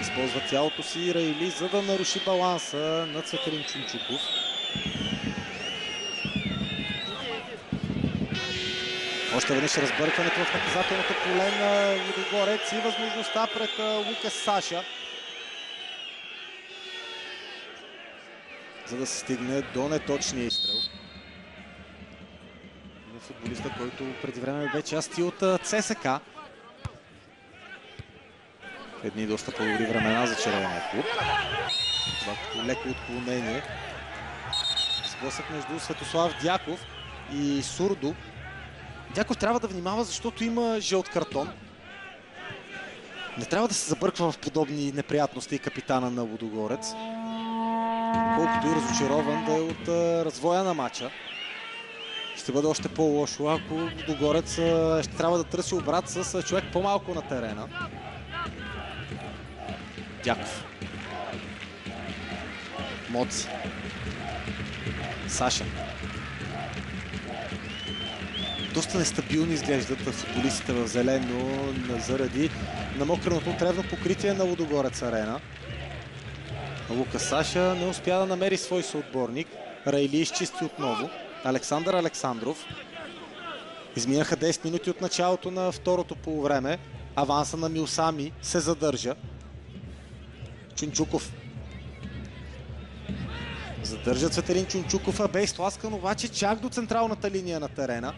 Използва тялото си Раили, за да наруши баланса на Цветелин Чунчуков. Още веднъж разбъркването в наказателното поле на Лудогорец и възможността пред Лукас Саша, за да се стигне до неточния изстрел. Футболиста, който преди време бе част и от ЦСК. Едни доста по-добри времена за червения клуб. Това като леко отклонение. Сблъсък между Светослав Дяков и Сурдо. Дяков трябва да внимава, защото има жълт картон. Не трябва да се забърква в подобни неприятности капитана на Лудогорец. Колкото и разочарован да е от развоя на матча. Ще бъде още по-лошо, ако Лудогорец ще трябва да търси обрат с човек по-малко на терена. Дяков. Моци. Саша. Доста нестабилни изглеждат футболистите в зелено заради намокреното тревно покритие на Лудогорец арена. Лука Саша не успя да намери свой съотборник. Райли изчисти отново. Александър Александров. Изминаха 10 минути от началото на второто полувреме. Аванса на Милсами се задържа. Чунчуков. Задържа Цветелин Чунчуков, а бе изтласкан обаче чак до централната линия на терена.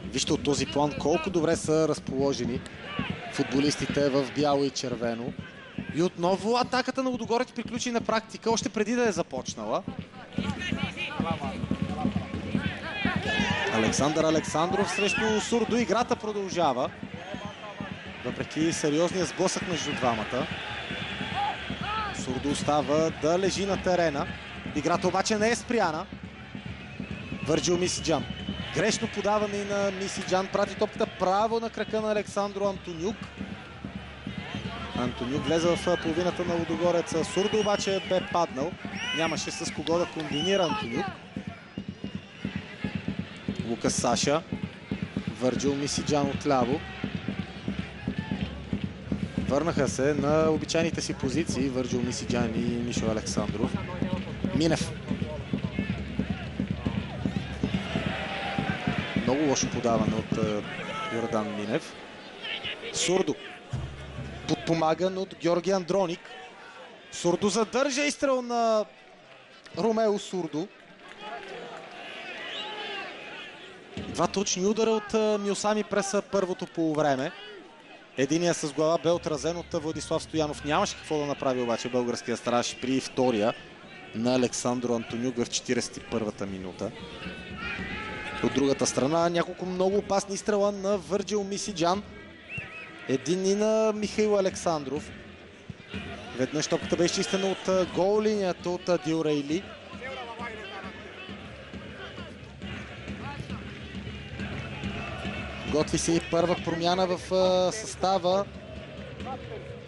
Вижте от този план колко добре са разположени футболистите в бяло и червено. И отново атаката на Лудогорец приключи на практика, още преди да е започнала. Александър Александров срещу Сурдо. Играта продължава. Въпреки сериозния сблъсък между двамата. Сурдо остава да лежи на терена. Играта обаче не е спряна. Върджил Мисиджан. Грешно подаване на Мисиджан. Прати топката право на крака на Александро Антонюк. Антонюк влезе в половината на Лудогорец. Сурдо обаче бе паднал. Нямаше с кого да комбинира Антонюк. Лукас Саша. Върджил Мисиджан отляво. Върнаха се на обичайните си позиции Върджил Мисиджан и Мишо Александров. Минев. Много лошо подаване от Йордан Минев. Сурдо. Подпомаган от Георги Андроник. Сурдо задържа изстрел на Ромео Сурдо. Два точни удара от Миосами през първото полувреме. Единият с глава бе отразен от Владислав Стоянов. Нямаше какво да направи обаче българския страж при втория на Александро Антонюк в 41-та минута. От другата страна няколко много опасни изстрела на Върджил Мисиджан. Един и на Михаил Александров. Веднъж топката бе изчистена от гол линията от Адил Рейли. Готви се и първа промяна в състава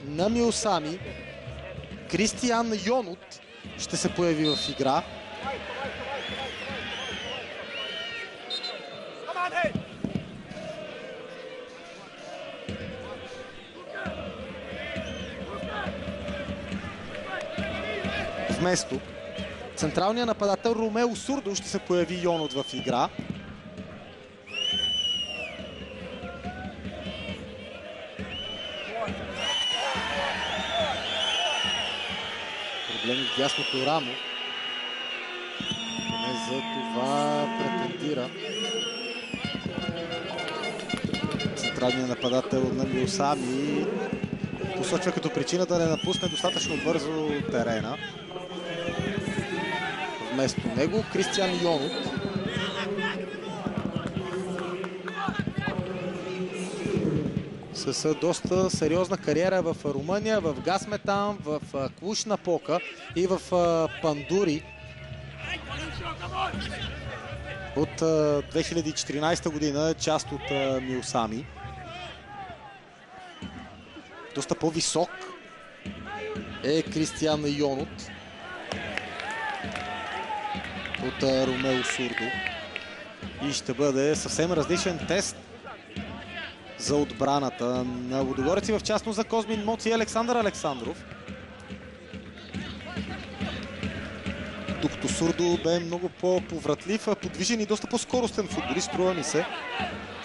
на Миосами. Кристиян Йонут ще се появи в игра. Вместо централният нападател Ромео Сурдо ще се появи Йонут в игра. Проблеми в дясното рамо. Поне за това претендира централният нападател на Миосами. Посочва като причина да не напусне достатъчно бързо терена. Вместо него Кристиян Йонут. С доста сериозна кариера в Румъния, в Газметан, в Клуж-Напока и в Пандури. От 2014 година част от Миосами. Доста по-висок е Кристиян Йонут от Ромео Сурдо. И ще бъде съвсем различен тест за отбраната на Лудогорец и в частност за Козмин Моц и Александър Александров. Докато Сурдо бе много по-повратлив, подвижен и доста по-скоростен футболист, струва ми се,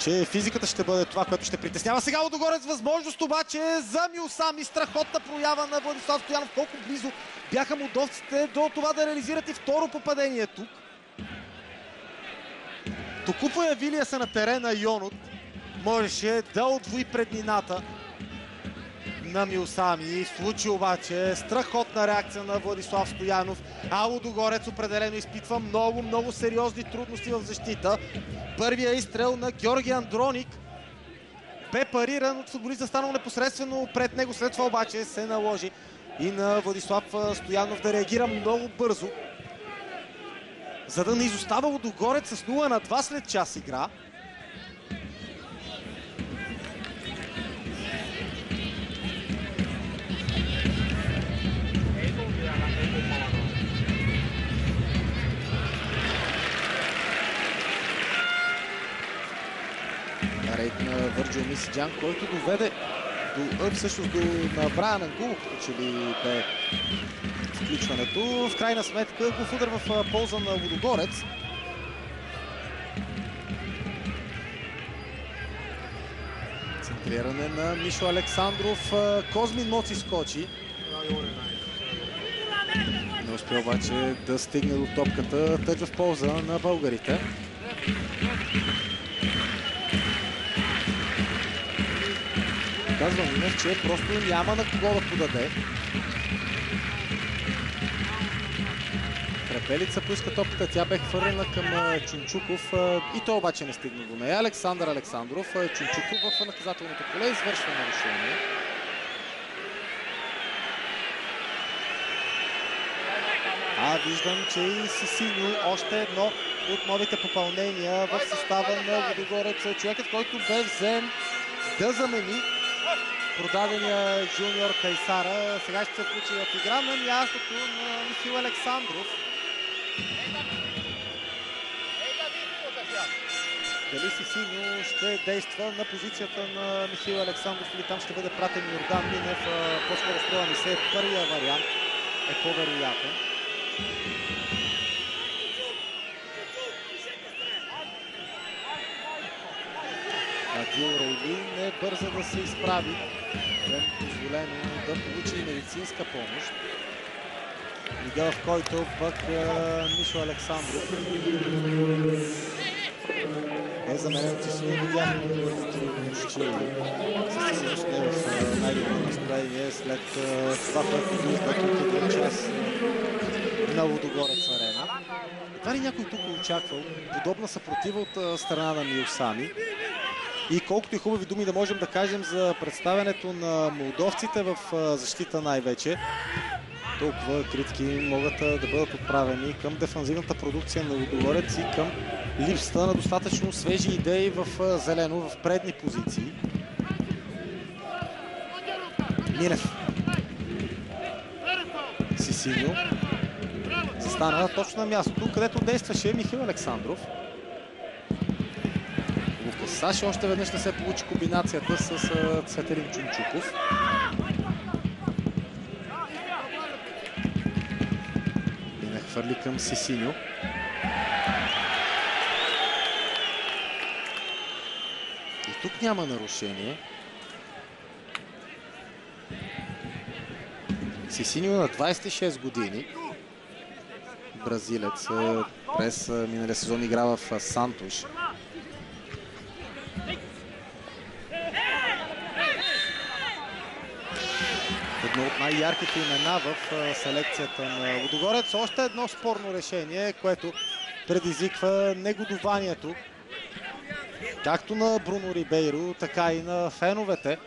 че физиката ще бъде това, което ще притеснява. Сега Лудогорец възможност обаче за Миосами. Страхотна проява на Владислав Стоянов. Колко близо бяха молдовците до това да реализират и второ попадение тук. Току появилия се на терена Йонут можеше да отвои преднината на Миосами. В случай обаче страхотна реакция на Владислав Стоянов. А Лудогорец определено изпитва много сериозни трудности в защита. Първия изстрел на Георги Андроник бе париран от футболист, застанал непосредствено пред него. След това обаче се наложи и на Владислав Стоянов да реагира много бързо, за да не изостава Лудогорец с 0-2 след час игра. Рейд на Върджил Мисиджан, който доведе всъщност на Брайан Ангулов, че ли бе включването. В крайна сметка голов удар в полза на Лудогорец. Центриране на Мишо Александров. Козмин Моци скочи. Не успя обаче да стигне до топката. Тъч в полза на българите. Казва Минев, че просто няма на кого да подаде. Крепелица поиска топката, тя бе хвърлена към Чунчуков и той обаче не стигна до нея. Александър Александров, Чунчуков в наказателното поле извършва нарушение. Виждам, че и Сисиньо още едно от новите попълнения в състава на Лудогорец. Човекът, който бе взен да замени продадения жуниор Кайсара, сега ще се включи в игра на мястото на Михаил Александров. Дали Сисиньо ще действа на позицията на Михаил Александров или там ще бъде пратен Йордан Минев? По-скоро струва ми се първия вариант е по-вероятен. Адил Рейли не бърза да се изправи. Бе позволено да получи медицинска помощ. Мига, в който пък Мишо Александров е заменен от Сисиньо. Видяхме че със сигурност не е в най-добро настроение след това, което вижда тук един час на Лудогорец арена. Това ли някой тук очаквал подобна съпротива от страна на Миосами? И колкото и хубави думи да можем да кажем за представянето на молдовците в защита най-вече, толкова критики могат да бъдат отправени към дефанзивната продукция на Лудогорец и към липсата на достатъчно свежи идеи в зелено, в предни позиции. Минев. Сисиньо. Застана точно на мястото, където действаше Михаил Александров. Лукас Саши още веднъж не се получи комбинацията с Цветелин Чунчуков. Минех хвърли към Сисиньо. И тук няма нарушение. Сисиньо на 26 години. Бразилец. През миналия сезон игра в Сантуш. Едно от най-ярките имена в селекцията на Лудогорец. Още едно спорно решение, което предизвиква негодованието както на Бруно Рибейро, така и на феновете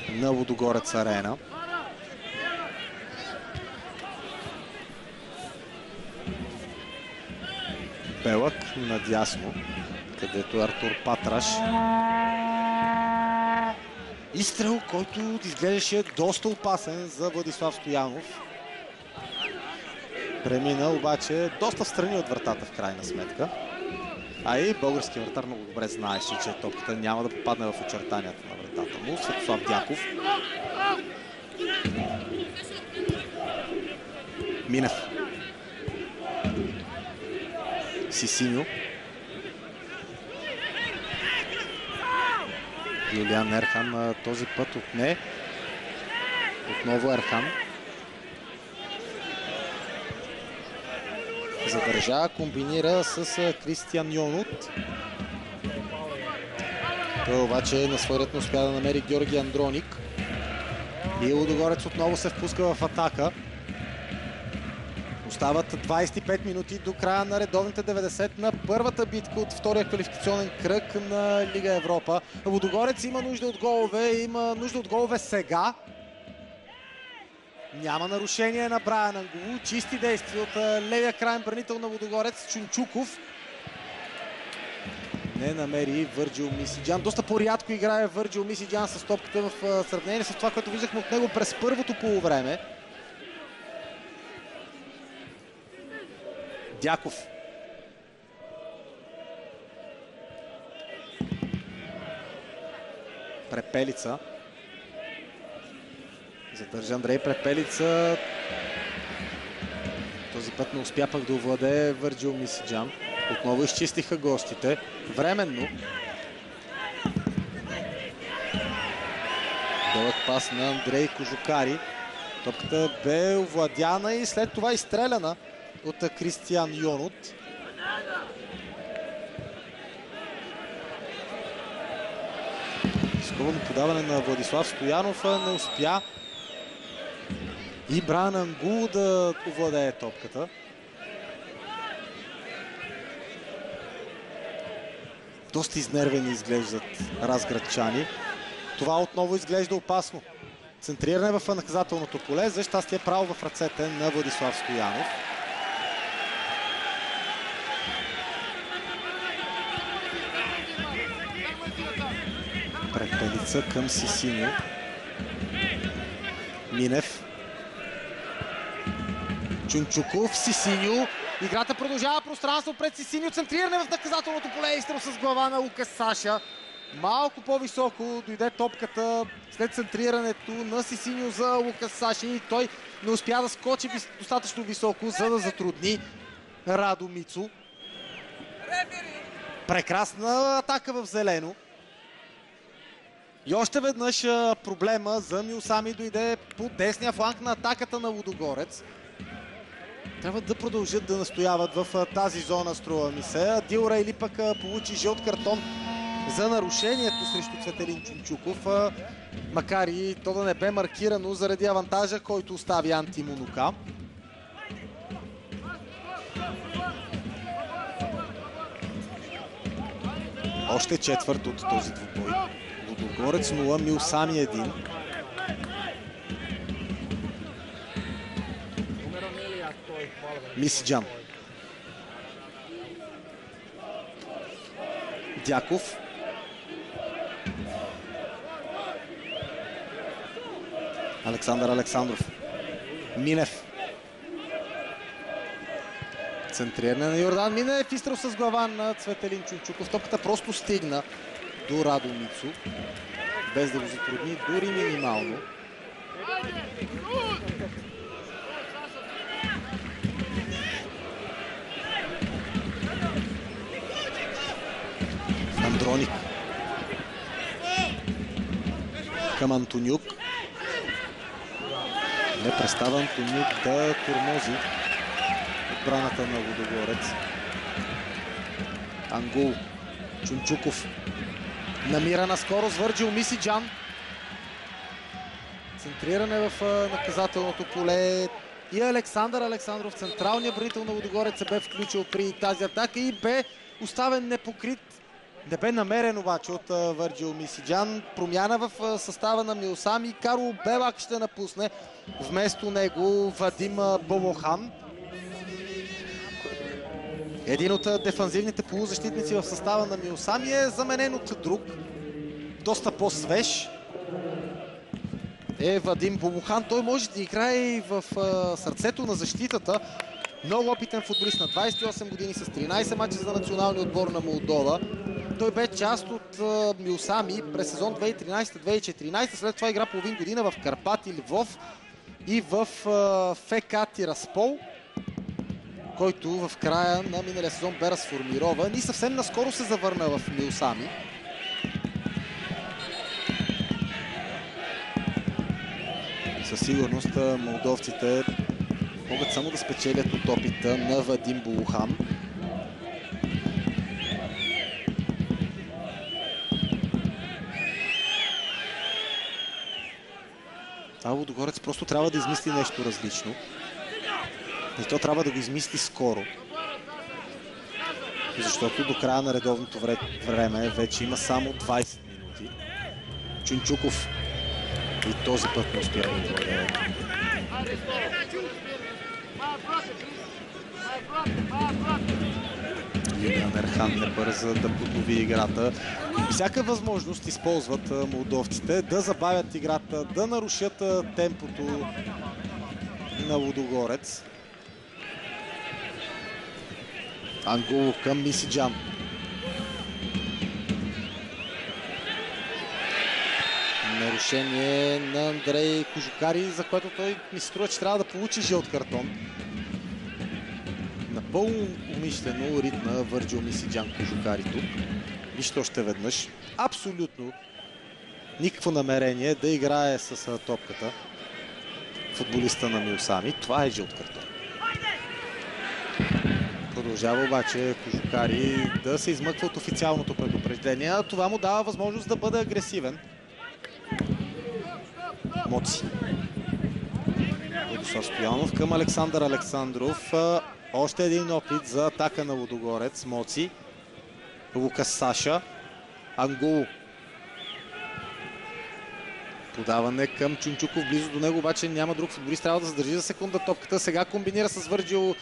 на Лудогорец арена. Белък надясно, където Артур Патраш. Изстрел, който изглеждаше доста опасен за Владислав Стоянов. Премина обаче доста встрани от вратата в крайна сметка. А и българският вратар много добре знаеше, че топката няма да попадне в очертанията на вратата му. Светослав Дяков. Минев. Сисиньо. Юлиан Ерхан този път отне. Отново Ерхан. Задържа, комбинира с Кристиан Йонут. Той обаче на свой ред не успя да намери Георги Андроник. И Лудогорец отново се впуска в атака. Остават 25 минути до края на редовните 90 на първата битка от втория квалификационен кръг на Лига Европа. Лудогорец има нужда от голове сега. Няма нарушение на Брайан Ангулу. Чисти действия от левия крайен бранител на Лудогорец Чунчуков. Не намери Върджил Мисиджан. Доста по-рядко играе Върджил Мисиджан с топката в сравнение с това, което виждахме от него през първото полувреме. Дяков. Препелица. Задържа Андрей Препелица. Този път не успя пък да овладее Върджил Мисиджан. Отново изчистиха гостите. Временно. Дълъг пас на Андрей Кожукари. Топката бе овладяна и след това изстреляна от Кристиан Йонут. Изковано подаване на Владислав Стоянов, не успя и Брайан Ангулу да овладее топката. Доста изнервени изглеждат разградчани. Това отново изглежда опасно. Центриране в наказателното поле. За щастие право в ръцете на Владислав Стоянов. Препелица към Сисиньо. Минев. Чунчуков, Сисиньо. Играта продължава, пространство пред Сисиньо. Центриране в наказателното поле. Изстрел с глава на Лукас Саша. Малко по-високо дойде топката след центрирането на Сисиньо за Лукас Саша и той не успя да скочи достатъчно високо, за да затрудни Радо Мицо. Прекрасна атака в зелено. И още веднъж проблема за Миосами дойде по десния фланг на атаката на Лудогорец. Трябва да продължат да настояват в тази зона, струва ми се. Адил Рейли пък получи жълт картон за нарушението срещу Цветелин Чунчуков, макар и то да не бе маркирано заради авантажа, който остави Анти Монука. Още четвърт от този двубой. Лудогорец 0, Миосами 1. Мисиджан. Дяков. Александър Александров. Минев. Центриране на Йордан Минев. Изстрел с глава на Цветелин Чунчуков. Топката просто стигна до Радо Мицо, без да го затрудни дори минимално. Андроник. Към Антонюк. Не престава Антонюк да тормози отбраната на Лудогорец. Ангул. Чунчуков. Намира на скорост Върджил Мисиджан. Центриране в наказателното поле. И Александър Александров, централният бранител на Лудогорец, се бе включил при тази атака и бе оставен непокрит. Не бе намерен обаче от Върджил Мисиджан. Промяна в състава на Миосами. Карл Белак ще напусне. Вместо него Вадим Болохан. Един от дефанзивните полузащитници в състава на Миосами е заменен от друг. Доста по-свеж е Вадим Болохан. Той може да играе и в сърцето на защитата. Много опитен футболист на 28 години с 13 мача за националния отбор на Молдова. Той бе част от Миосами през сезон 2013-2014. След това игра половин година в Карпати Львов и в ФК Тираспол, който в края на миналия сезон бе разформирован и съвсем наскоро се завърна в Миосами. Със сигурност молдовците могат само да спечелят от опита на Вадим Болохан. Лудогорец просто трябва да измисли нещо различно. И то трябва да го измисли скоро. Защото до края на редовното време вече има само 20 минути. Чунчуков и този път не успя да владее. Юлиан Ерхан не бърза да поднови играта. Всяка възможност използват молдовците да забавят играта, да нарушат темпото на Лудогорец. Ангул към Мисиджан. Нарушение на Андрей Кожукари, за което той ми се струва, че трябва да получи жълт картон. Напълно умишлено ритна Върджил Мисиджан Кожукари тук. Вижте още веднъж. Абсолютно никакво намерение да играе с топката футболиста на Миосами. Това е жълт картон. Продължава обаче Кожукари да се измъква от официалното предупреждение. Това му дава възможност да бъде агресивен. Моци. Владислав Стоянов към Александър Александров. Още един опит за атака на Лудогорец. Моци. Лукас Саша. Ангул. Подаване към Чунчуков. Близо до него обаче няма друг футболист. Трябва да задържи за секунда топката. Сега комбинира с Върджил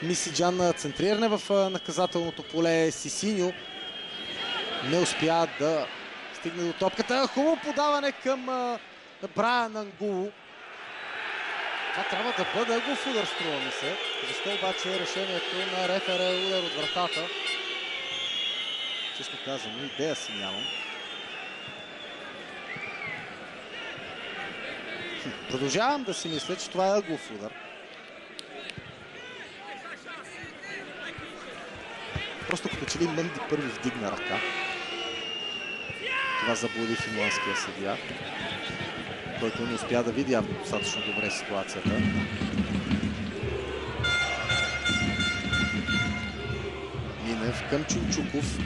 Мисиджан на центриране в наказателното поле. Сисиньо не успя да стигне до топката. Хубаво подаване към Брайан Ангулу. Това трябва да бъде ъгълов удар, струва ми се. Защо обаче решението на рефера е удар от вратата? Честно казано, идея си нямам. Продължавам да си мисля, че това е ъгълов удар. Просто като че ли Менди първи вдигна ръка. Това заблуди финландския съдия, който не успя да види достатъчно добре ситуацията. Минев към Чунчуков.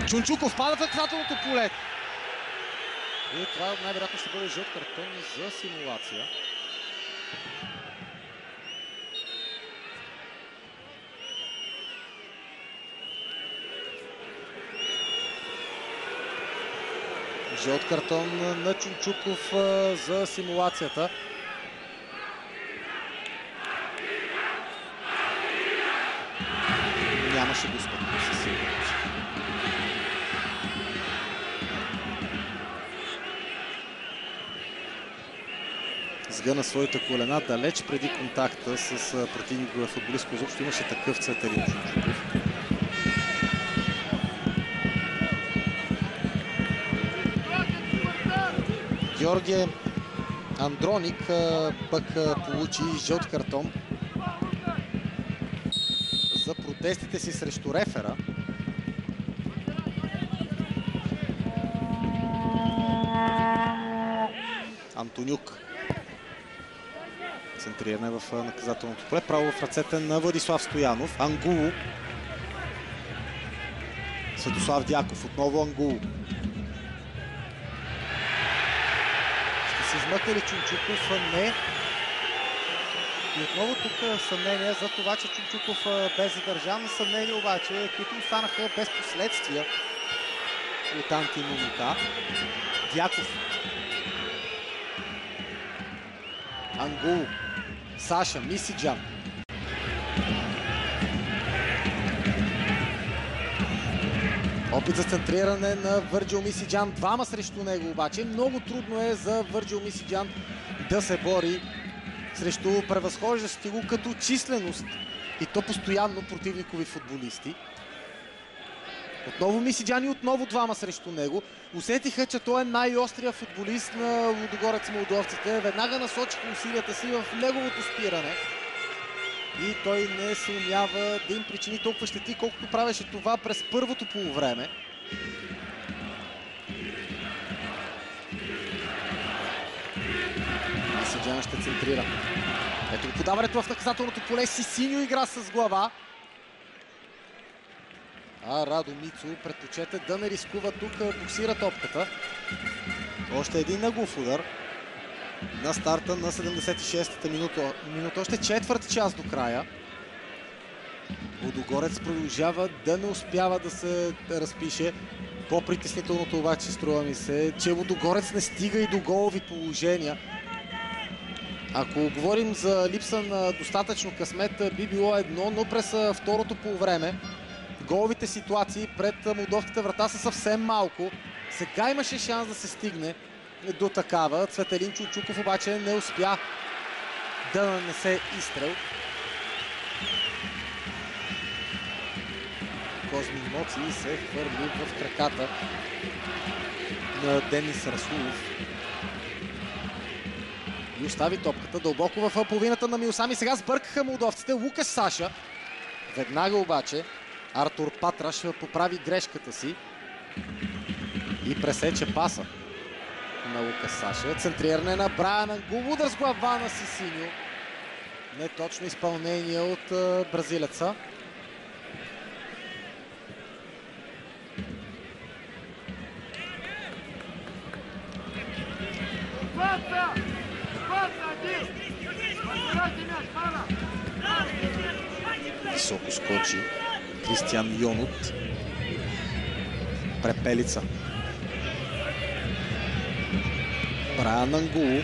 Чунчуков пада в наказателното поле. И това най-вероятно ще бъде жълт картон за симулация. Жълт картон на Чунчуков за симулацията. Нямаше достъпно със сигурност. Сгъна своите колена далеч преди контакта с противника футболист Козубщо. Имаше такъв Цветелин Чунчуков. Георгие Андроник пък получи жълт картон за протестите си срещу рефера. Антонюк. Центриране в наказателното поле. Право в ръцете на Владислав Стоянов. Ангулу. Светослав Дяков. Отново Ангулу. Ще се измъкне ли Чунчуков? Не. И отново тук съмнение за това, че Чунчуков бе задържан. Съмнение обаче, които останаха без последствия от антимуника. Дяков. Ангулу. Саша Мисиджан. Опит за центриране на Върджил Мисиджан. Двама срещу него обаче. Много трудно е за Върджил Мисиджан да се бори срещу превъзхождащи го като численост. И то постоянно противникови футболисти. Отново Мисиджан и отново двама срещу него. Усетиха, че той е най-острия футболист на Лудогорец молдовците. Веднага насочиха усилията си в неговото спиране. И той не се умява да им причини толкова щети, колкото правеше това през първото полувреме. Мисиджан ще центрира. Ето го подаването в наказателното поле. Сисиньо игра с глава. А Радо Мицо предпочете да не рискува тук, боксира топката. Още един ъгълов удар на старта на 76-та минута. Още четвърт час до края. Лудогорец продължава да не успява да се разпише. По-притеснителното обаче струва ми се, че Лудогорец не стига и до голови положения. Ако говорим за липса на достатъчно късмет, би било едно, но през второто полувреме головите ситуации пред молдовската врата са съвсем малко. Сега имаше шанс да се стигне до такава. Цветелин Чунчуков обаче не успя да нанесе изстрел. Козми Моци се хвърли в краката на Денис Расулов и остави топката дълбоко в половината на Милсами. Сега сбъркаха молдовците. Лукаш Саша. Веднага обаче Артур Патраш поправи грешката си и пресече паса на Лукаш Саша. Центриране на Брайан Ангулу. Удар с глава на Сисиньо. Неточно изпълнение от бразилеца. Високо скочи Кристиан Йонут. Препелица. Брайан Ангулу.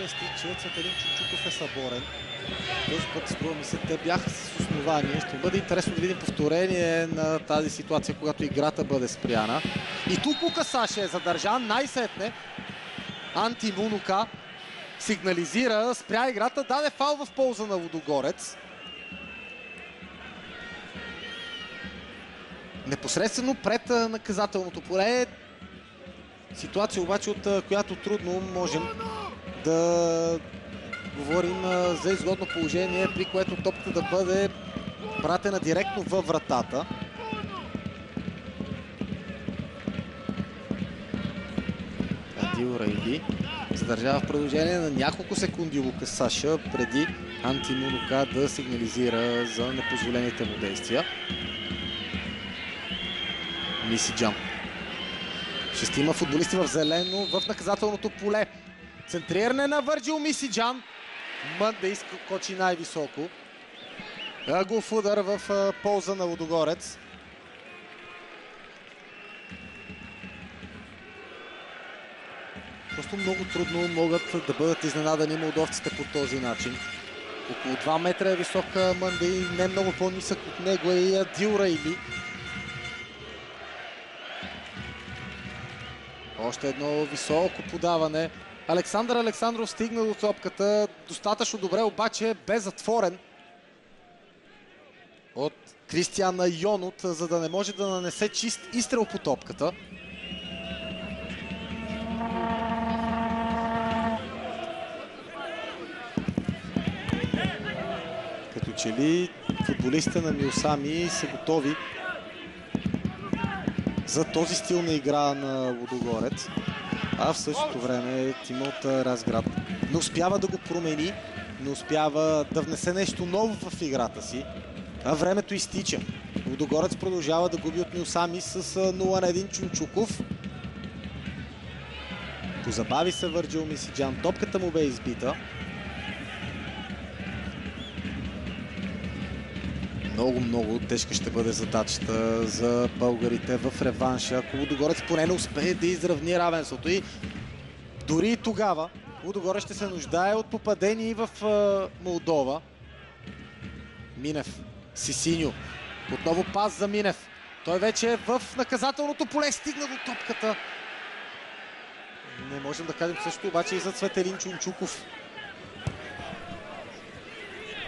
протести, че Цветелин Чунчуков е съборен. Този път, струва ми се, те бяха с основание. Ще бъде интересно да видим повторение на тази ситуация, когато играта бъде спряна. И тук Лука Саша е задържан най-сетне. Анти Мунука сигнализира, спря играта, даде фал в полза на Лудогорец. Непосредствено пред наказателното поле. Ситуация обаче, от която трудно можем да говорим за изгодно положение, при което топката да бъде пратена директно във вратата. Адил Райли задържава в продължение на няколко секунди Лука Саша преди Анти Мунука да сигнализира за непозволените му действия. Мисиджан. Шестима футболисти в зелено в наказателното поле. Центриране на Върджил Мисиджан. Мънде изкочи най-високо. Ъгълов удар в полза на Лудогорец. Просто много трудно могат да бъдат изненадани молдовците по този начин. Около 2 метра е висок Мънде и не много по-нисък от него е и Адил Райли. Още едно високо подаване. Александър Александров стигна до топката достатъчно добре, обаче бе затворен от Кристиан Йонут, за да не може да нанесе чист изстрел по топката. Като че ли футболистите на Миосами са готови за този стил на игра на Лудогорец. А в същото време Тимот Разград не успява да го промени, не успява да внесе нещо ново в играта си. А времето изтича. Лудогорец продължава да губи от Миосами с 0-1 Чунчуков. Позабави се Върджил Мисиджан. Топката му бе избита. Много тежка ще бъде задачата за българите в реванша. Ако Лудогорец поне не успее да изравни равенството и дори и тогава Лудогорец ще се нуждае от попадение в Молдова. Минев, Сисиньо, отново пас за Минев. Той вече е в наказателното поле, стигна до топката. Не можем да кажем също обаче и за Цветелин Чунчуков.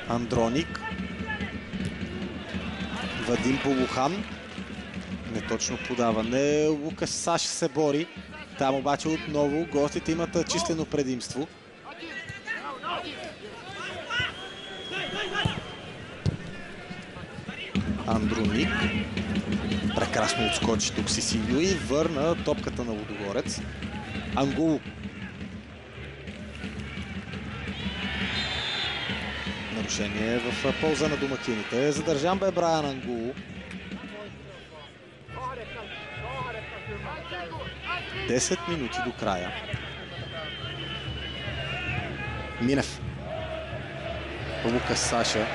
Андроник. Вадим Полухан. Неточно подаване. Лукаш Саш се бори. Там обаче отново гостите имат числено предимство. Андроник. Прекрасно отскочи тук Сисиньо и върна топката на Лудогорец. Ангул. Нарушение в полза на домакините. Задържан бе Брайан Ангул. 10 минути до края. Минев. Лукаш Саша.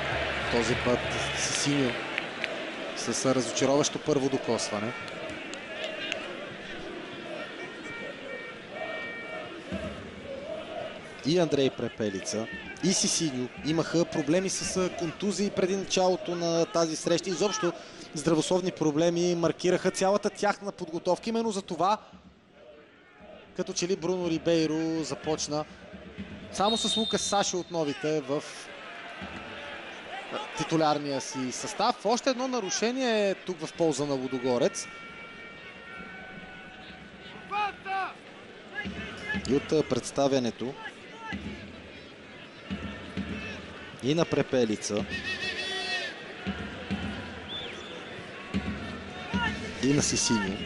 Този път Сисиньо с разочароващо първо докосване. И Андрей Препелица, и Сисиньо имаха проблеми с контузии преди началото на тази среща. Изобщо здравословни проблеми маркираха цялата тяхна подготовка. Именно за това, като че ли Бруно Рибейро започна само с Лукаш Саша от новите в титулярния си състав. Още едно нарушение тук в полза на Лудогорец. И от представянето и на Препелица, и на Сисиньо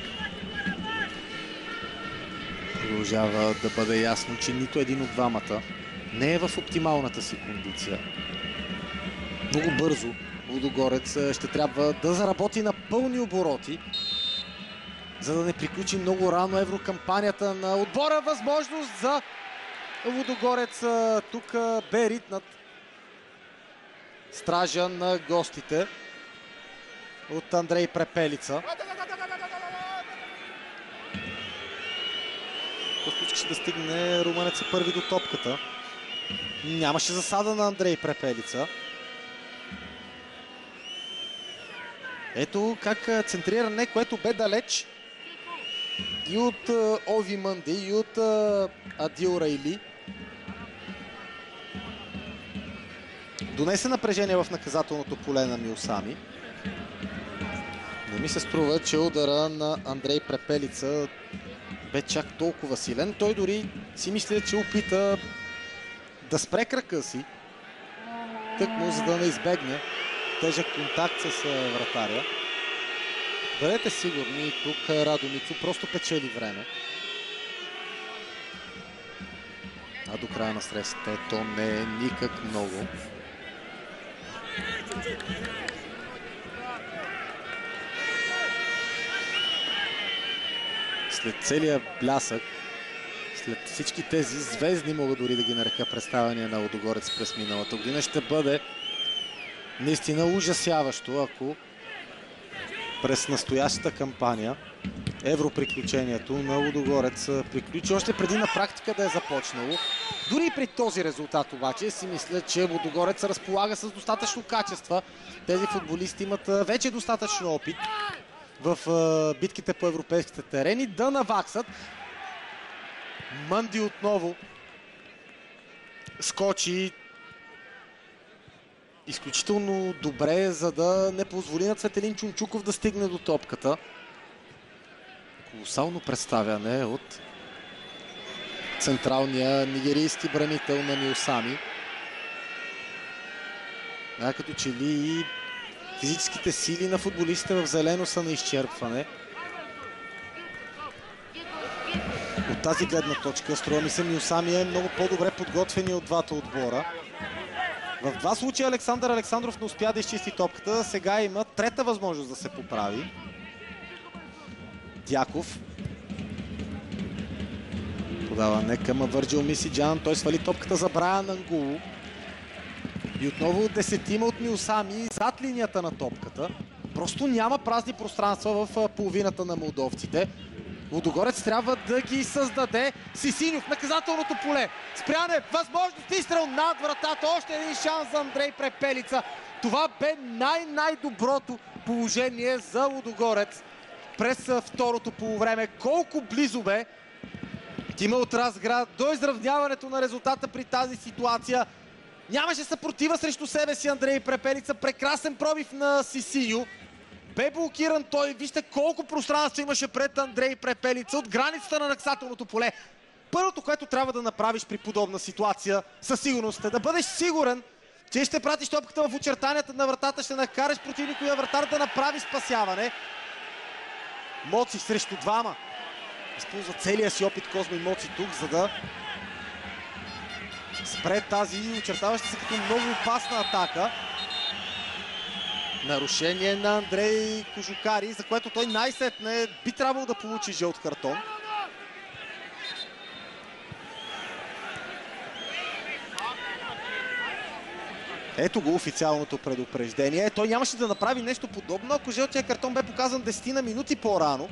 продължава да бъде ясно, че нито един от двамата не е в оптималната си кондиция. Много бързо Лудогорец ще трябва да заработи на пълни обороти, за да не приключи много рано еврокампанията на отбора. Възможност за Лудогорец. Тук бе ритнат стража на гостите от Андрей Препелица. Просто искаше да стигне румънеца първи до топката. Нямаше засада на Андрей Препелица. Ето как центриране, което бе далеч и от Ови Мънди, и от Адил Райли. Донесе напрежение в наказателното поле на Миосами. Но ми се струва, че удара на Андрей Препелица бе чак толкова силен. Той дори си мисля, че опита да спре крака си, тъкмо за да не избегне тежък контакт с вратаря. Бъдете сигурни, тук Радо Мицо просто печели време. А до края на срещата то не е никак много. След целия блясък, след всички тези звездни, мога дори да ги нарека, представяния на Лудогорец през миналата година, ще бъде наистина ужасяващо, ако през настоящата кампания европриключението на Лудогорец приключи още преди на практика да е започнало. Дори при този резултат обаче си мисля, че Лудогорец разполага с достатъчно качества. Тези футболисти имат вече достатъчно опит в битките по европейските терени да наваксат. Мънди отново скочи изключително добре, за да не позволи на Цветелин Чунчуков да стигне до топката. Колосално представяне от централния нигерийски бранител на Миосами. Като че ли и физическите сили на футболистите в зелено са на изчерпване. От тази гледна точка, струва ми се, Миосами е много по-добре подготвени от двата отбора. В два случая Александър Александров не успя да изчисти топката. Сега има трета възможност да се поправи. Дяков. Подаване към Върджил Мисиджан. Той свали топката за Брайан Ангулу. И отново десетима от Миосами зад линията на топката. Просто няма празни пространства в половината на молдовците. Лудогорец трябва да ги създаде. Сисиньов, наказателното поле. Спряне, възможност, изстрел над вратата. Още един шанс за Андрей Препелица. Това бе най-доброто положение за Лудогорец през второто полувреме. Колко близо бе тима от Разград до изравняването на резултата при тази ситуация. Нямаше съпротива срещу себе си Андрей Препелица. Прекрасен пробив на Сисиньо. Бе блокиран той. Вижте колко пространство имаше пред Андрей Препелица от границата на наказателното поле. Първото, което трябва да направиш при подобна ситуация, със сигурност е да бъдеш сигурен, че ще пратиш топката в очертанията на вратата, ще накараш противниковия вратар да направи спасяване. Моци срещу двама. Използва целия си опит Козма и Моци тук, за да спре тази очертаваща се като много опасна атака. Нарушение на Андрей Кожукари, за което той най-сетне би трябвало да получи жълт картон. Ето го официалното предупреждение. Той нямаше да направи нещо подобно, ако жълтия картон бе показан 10 минути по-рано.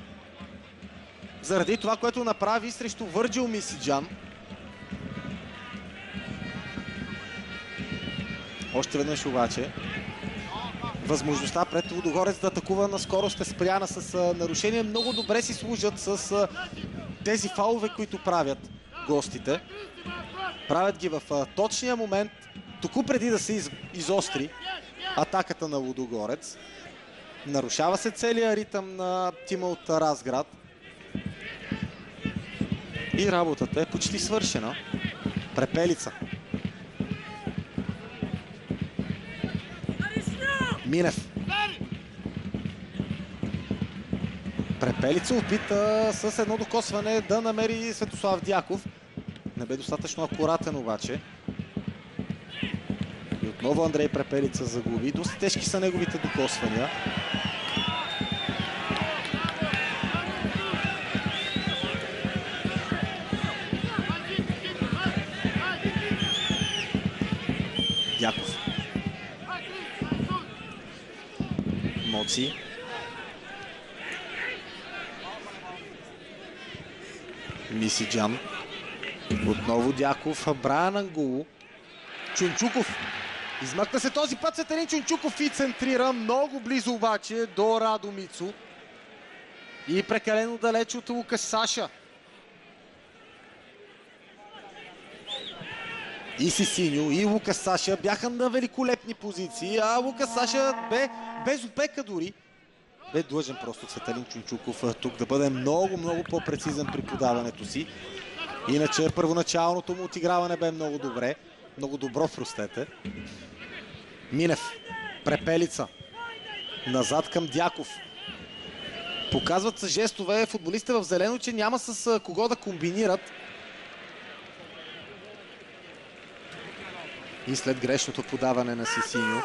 Заради това, което направи срещу Върджил Мисиджан. Още веднъж обаче възможността пред Лудогорец да атакува на скорост е спряна с нарушение. Много добре си служат с тези фалове, които правят гостите. Правят ги в точния момент, току преди да се изостри атаката на Лудогорец. Нарушава се целият ритъм на тима от Разград. И работата е почти свършена. Препелица. Минев. Препелица опита с едно докосване да намери Светослав Дяков. Не бе достатъчно акуратен обаче. И отново Андрей Препелица загуби. Доста тежки са неговите докосвания. Дяков. Моци. Мисиджан. Отново Дяков. Брайан Ангулу. Чунчуков. Измъкна се този път Цветелин Чунчуков и центрира много близо обаче до Радо Мицу. И прекалено далеч от Лукас Саша. И Сисиньо, и Лукас Саша бяха на великолепни позиции, а Лукас Саша бе без опека дори. Бе длъжен просто Цветелин Чунчуков тук да бъде много по-прецизен при подаването си. Иначе първоначалното му отиграване бе много добре. Много добро, простете. Минев. Препелица. Назад към Дяков. Показват с жестове футболистите в зелено, че няма с кого да комбинират. И след грешното подаване на Сисиньо.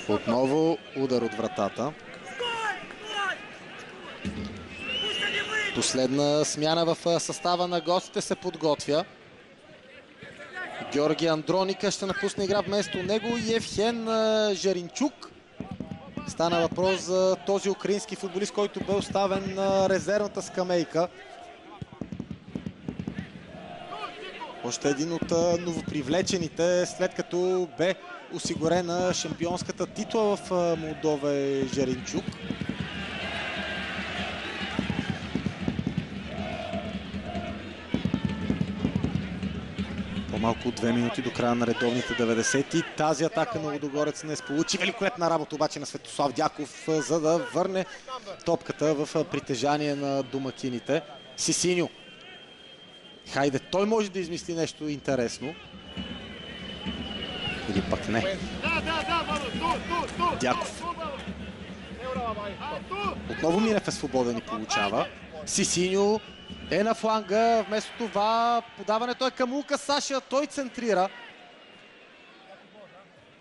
Отново удар от вратата. Последна смяна в състава на гостите се подготвя. Георги Андроника ще напусне игра вместо него и Евхен Жеринчук. Стана въпрос за този украински футболист, който бе оставен на резервната скамейка. Още един от новопривлечените, след като бе осигурена шампионската титла в Молдова, е Жеринчук. По-малко от 2 минути до края на редовните 90 и тази атака на Лудогорец не сполучи. Великолепна работа обаче на Светослав Дяков, за да върне топката в притежание на домакините. Сисиньо. Хайде, той може да измисли нещо интересно. Или пък не. Дяков. Отново Минев е свободен и получава. Сисиньо е на фланга. Вместо това подаването е към Лукас Саша. Той центрира.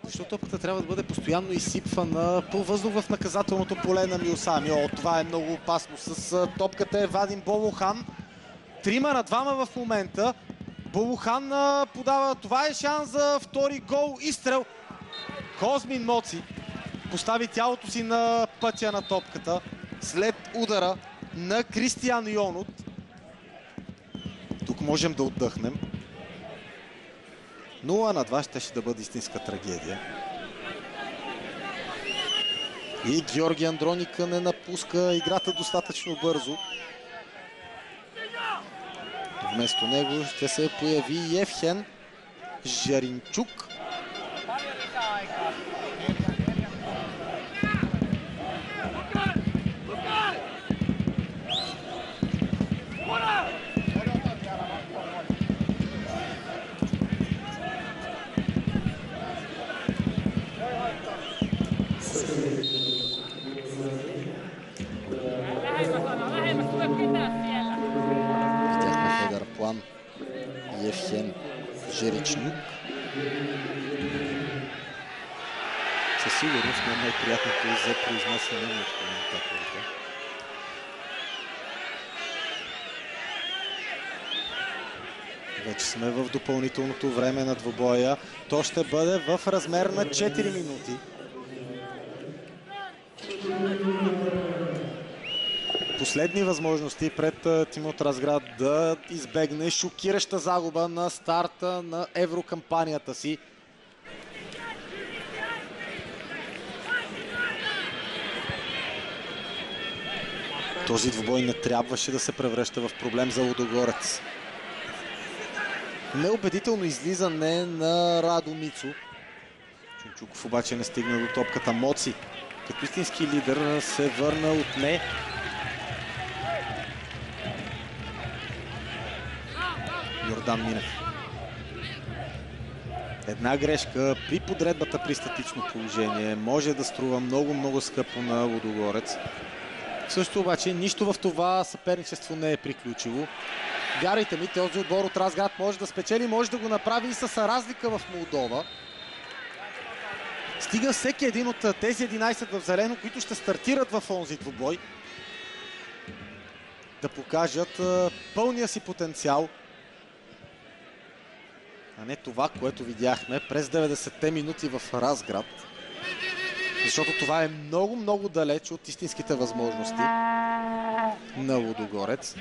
Защото топката трябва да бъде постоянно изсипвана по въздух в наказателното поле на Милсами. Това е много опасно. С топката е Вадим Болухан. 3-2 в момента. Болухан подава. Това е шанс за втори гол. Изстрел. Козмин Моци постави тялото си на пътя на топката след удара на Кристиян Йонот. Тук можем да отдъхнем. 0-2 ще да бъде истинска трагедия. И Георги Андроника не напуска играта достатъчно бързо. Вместо него ще се появи Евхен Жеринчук. Евхен Жеричнюк. Със сигурност не е най-приятното за произнасяне от коментаторите. Вече сме в допълнителното време на двубоя. То ще бъде в размер на 4 минути. Последни възможности пред Тимот Разград да избегне шокираща загуба на старта на еврокампанията си. Този двубой не трябваше да се превръща в проблем за Лудогорец. Неубедително излизане на Радо Мицу. Чунчуков обаче не стигна до топката. Моци, като истински лидер, се върна от не. Йордан Минев. Една грешка при подредбата при статично положение може да струва много скъпо на Лудогорец. Също обаче нищо в това съперничество не е приключило. Вярвайте ми, този отбор от Разград може да спечели, може да го направи и с разлика в Молдова. Стига всеки един от тези 11 в зелено, които ще стартират в онзи двубой, да покажат пълния си потенциал, а не това, което видяхме през 90-те минути в Разград. Защото това е много далеч от истинските възможности на Лудогорец.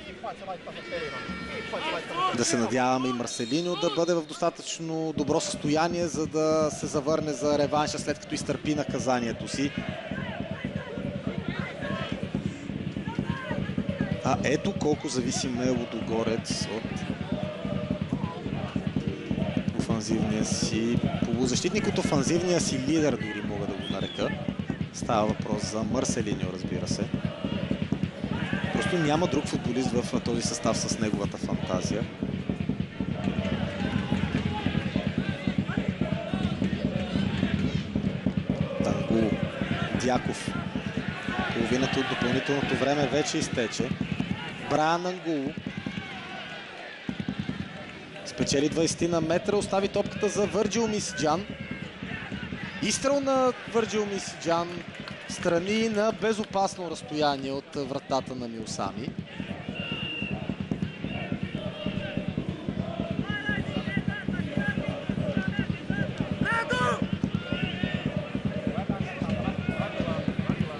Да се надяваме и Марселиньо да бъде в достатъчно добро състояние, за да се завърне за реванша, след като изтърпи наказанието си. А ето колко зависим е Лудогорец от офанзивния си полузащитник, от офанзивния си лидер, дори мога да го нарека. Става въпрос за Марселиньо, разбира се. Просто няма друг футболист в този състав с неговата фантазия. Тангу, Дяков. Половината от допълнителното време вече изтече. Брайан Ангулу спечели 20 на метра, остави топката за Върджил Мисиджан. Изстрел на Върджил Мисиджан страни на безопасно разстояние от вратата на Миосами.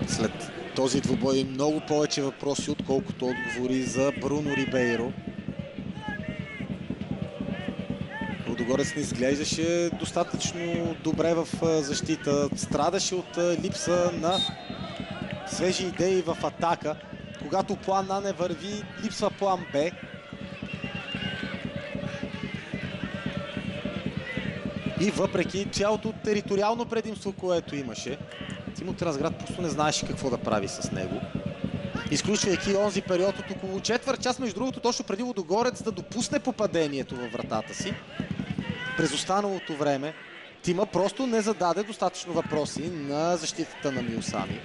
След този двубой много повече въпроси, отколкото отговори за Бруно Рибейро. Лудогорец не изглеждаше достатъчно добре в защита. Страдаше от липса на свежи идеи в атака. Когато план А не върви, липсва план Б. И въпреки цялото териториално предимство, което имаше, Тимоти Разград просто не знаеше какво да прави с него. Изключвайки онзи период от около четвърт час, между другото, точно преди Лудогорец да допусне попадението във вратата си. През останалото време Тима просто не зададе достатъчно въпроси на защитата на Миосами.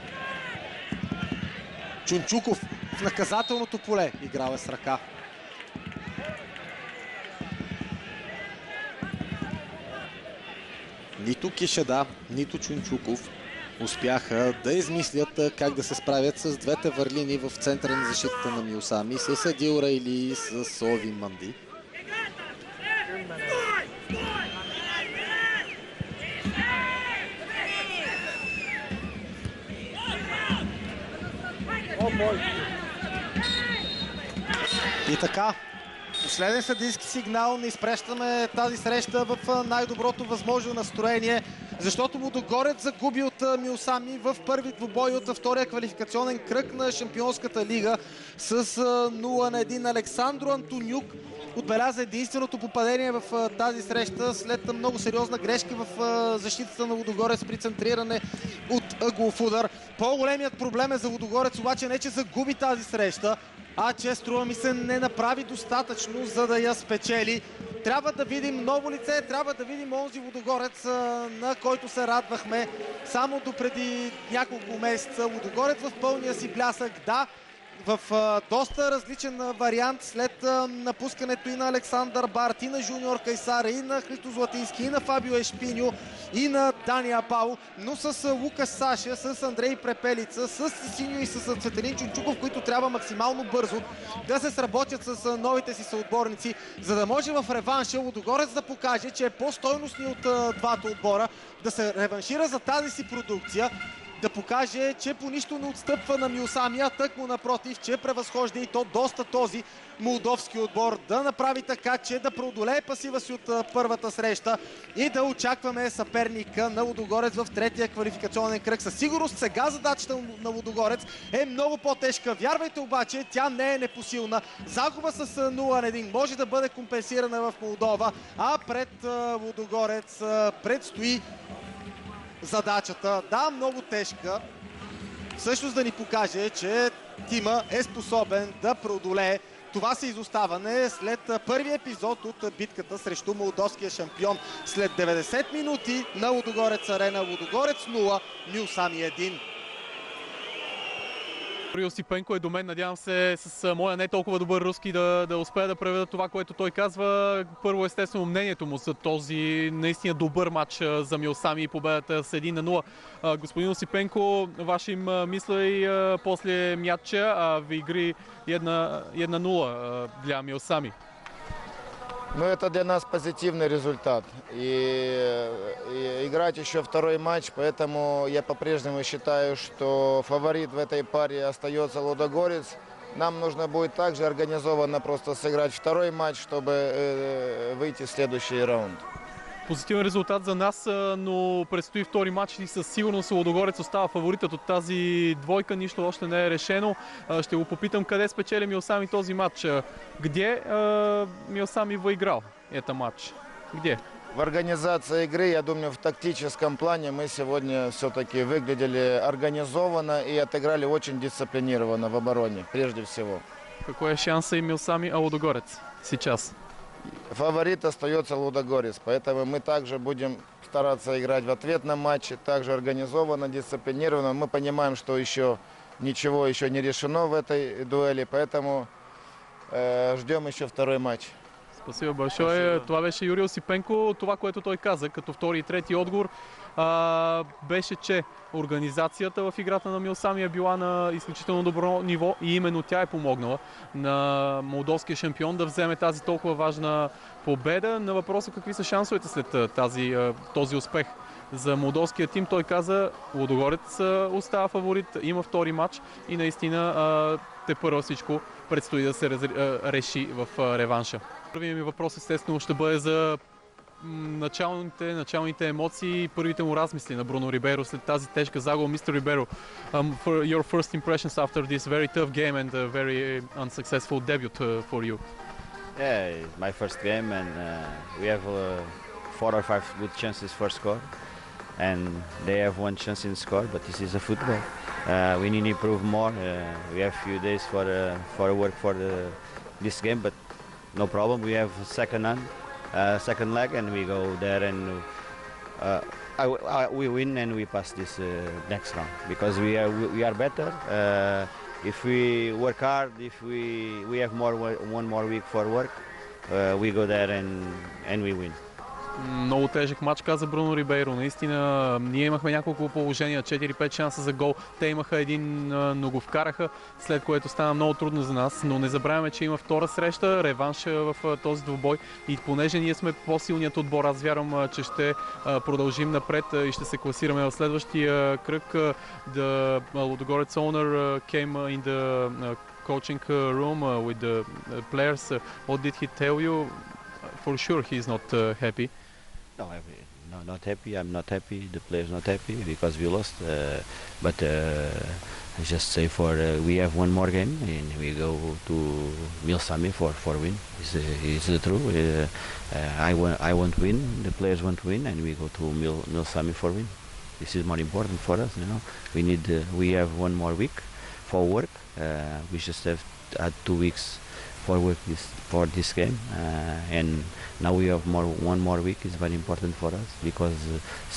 Чунчуков в наказателното поле играл е с ръка. Нито Кишеда, нито Чунчуков успяха да измислят как да се справят с двете върлини в центъра на защитата на Миосами, с Адил Райли и с Ови Манди. И така, последен съдийски сигнал, не изпрещаме тази среща в най-доброто възможно настроение, защото Лудогорец загуби от Миосами в първи двубой от втория квалификационен кръг на Шампионската лига с 0-1. Александро Антонюк отбеляза единственото попадение в тази среща след много сериозна грешка в защитата на Лудогорец при центриране от ъглов удар. По-големият проблем е за Лудогорец обаче не че загуби тази среща, а че, струва ми се, не направи достатъчно, за да я спечели. Трябва да видим ново лице, трябва да видим онзи Лудогорец, на който се радвахме само допреди няколко месеца. Лудогорец в пълния си блясък, да, в доста различен вариант след напускането и на Александър Барт, и на Жуниор Кайсара, и на Христо Златински, и на Фабио Ешпиньо, и на Дани Апао, но с Лукас Саша, с Андрей Препелица, с Синьо и с Цветелин Чунчуков, които трябва максимално бързо да се сработят с новите си съотборници, за да може в реванша Лудогорец да покаже, че е по-стойностни от двата отбора, да се реваншира за тази си продукция, да покаже, че по нищо не отстъпва на Миосами, а тъкмо напротив, че превъзхожда и то доста този молдовски отбор, да направи така, че да преодолее пасива си от първата среща и да очакваме съперника на Лудогорец в третия квалификационен кръг. Със сигурност сега задачата на Лудогорец е много по-тежка. Вярвайте обаче, тя не е непосилна. Загуба с 0-1 може да бъде компенсирана в Молдова, а пред Лудогорец предстои задачата, да, много тежка, всъщност да ни покаже, че Тима е способен да преодолее това си изоставане след първия епизод от битката срещу молдовския шампион. След 90 минути на Лудогорец арена, Лудогорец 0, Миосами 1. Осипенко е до мен. Надявам се с моя не толкова добър руски да успея да преведа това, което той казва. Първо, естествено, мнението му за този наистина добър матч за Миосами и победата с 1-0. Господин Осипенко, ваши мисли после мяча в игри 1-0 для Миосами? Ну, это для нас позитивный результат. И играть еще второй матч, поэтому я по-прежнему считаю, что фаворит в этой паре остается Лудогорец. нам нужно будет также организованно просто сыграть второй матч, чтобы выйти в следующий раунд. Позитивен резултат за нас, но предстои втори матч и със сигурност Лудогорец остава фаворитът от тази двойка. Нищо още не е решено. Ще го попитам къде спечели Милсами този матч. Где Милсами выиграл этот матч? Где? В организации игры, я думаю, в тактическом плане мы сегодня все-таки выглядели организованно и отыграли очень дисциплинированно в обороне, прежде всего. Какой е шанса и Милсами, а Лудогорец сейчас? Фаворит остается Лудогорец, поэтому мы также будем стараться играть в ответном матче, также организованно, дисциплинированно. Мы понимаем, что ничего еще не решено в этой дуэли, поэтому ждем еще второй матч. Спасибо большое. Това беше Юрий Осипенко. Това, което той каза като втори и трети отговор, беше, че организацията в играта на Милсами е била на изключително добро ниво и именно тя е помогнала на молдовския шампион да вземе тази толкова важна победа. На въпроса какви са шансовете след този успех за молдовския тим, той каза, Лудогорец остава фаворит, има втори матч и наистина тепърва всичко предстои да се реши в реванша. Първият ми въпрос естествено ще бъде за началните емоции и първите му размисли на Бруно Рибейро след тази тежка загуба. Мистер Рибейро, for your first impressions after this very tough game and a very unsuccessful debut for you. Yeah, it's my first game and we have 4 or 5 good chances for score and they have one chance in score, but this is a football. We need to improve more. We have few days for work for this game, but no problem. We have second leg and we go there and we win and we pass this next round because we are better. If we work hard, if we have one more week for work, we go there and we win. Много тежък матч, каза Бруно Рибейро. Наистина, ние имахме няколко положения, 4-5 шанса за гол. Те имаха един, но го вкараха, след което стана много трудно за нас. Но не забравяме, че има втора среща, реванш в този двубой. И понеже ние сме по-силният отбор, аз вярвам, че ще продължим напред и ще се класираме в следващия кръг. The Ludogorets owner came in the coaching room with the players. What did he tell you? For sure he is not happy. No, not happy. I'm not happy. The players not happy because we lost. But I just say we have one more game and we go to Mil-Sami for win. It's the truth. I want win. The players want win, and we go to Mil-Sami for win. This is more important for us. You know, we have one more week for work. We just have had 2 weeks for work for this game, and now we have one more week is very important for us because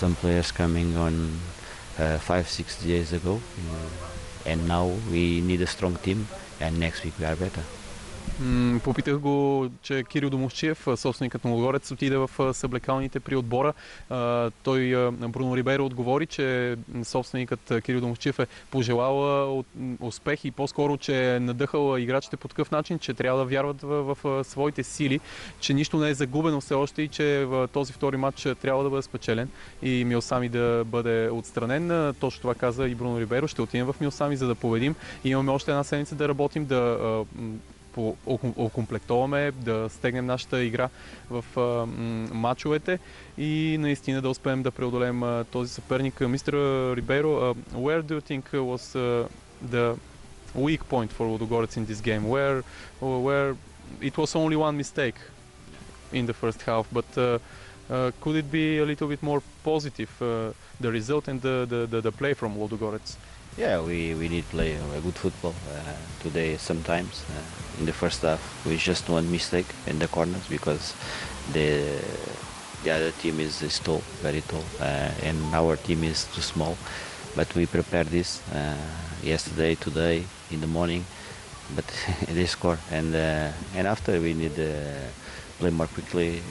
some players coming on 5-6 days ago, and now we need a strong team, and next week we are better. Попитах го, че Кирил Домовчиев, собственикът на Лудогорец, отиде в съблекалните при отбора. Той, Бруно Рибейро, отговори, че собственикът Кирил Домовчиев е пожелал успех и по-скоро, че е надъхал играчите по такъв начин, че трябва да вярват в своите сили, че нищо не е загубено все още и че в този втори матч трябва да бъде спечелен и Милсами да бъде отстранен. Точно това каза и Бруно Рибейро. Ще отидем в Милсами, за да победим. И имаме още една седмица да работим, да окомплектоваме, да стегнем нашата игра в матчовете и наистина да успеем да преодолеем този съперник. Мистер Рибейро, where do you think was the weak point for Ludogorets in this game? Where it was only one mistake in the first half, but could it be a little bit more positive, the result and the play from Ludogorets? Yeah, we need to play a good football today sometimes. In the first half, we just one mistake in the corners because the other team is tall, very tall, and our team is too small. But we prepared this yesterday, today, in the morning, but they score. And after we need to play more quickly,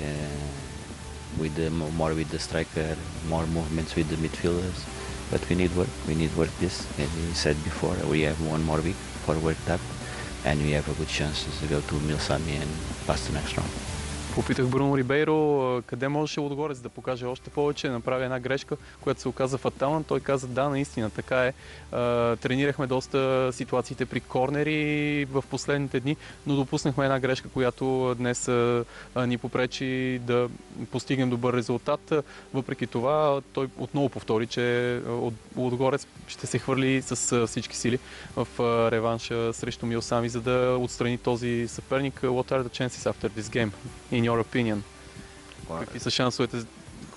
more with the striker, more movements with the midfielders. But we need work this, as we said before, we have one more week for work that, and we have a good chance to go to Mil-Sami and pass the next round. Попитах Бруно Рибейро къде можеше Лудогорец да покаже още повече, да направи една грешка, която се оказа фатална. Той каза да, наистина така е. Тренирахме доста ситуациите при корнери в последните дни, но допуснахме една грешка, която днес ни попречи да постигнем добър резултат. Въпреки това той отново повтори, че Лудогорец ще се хвърли с всички сили в реванша срещу Милсами, за да отстрани този съперник. What are the chances after this game, in your opinion? Какви са шансовете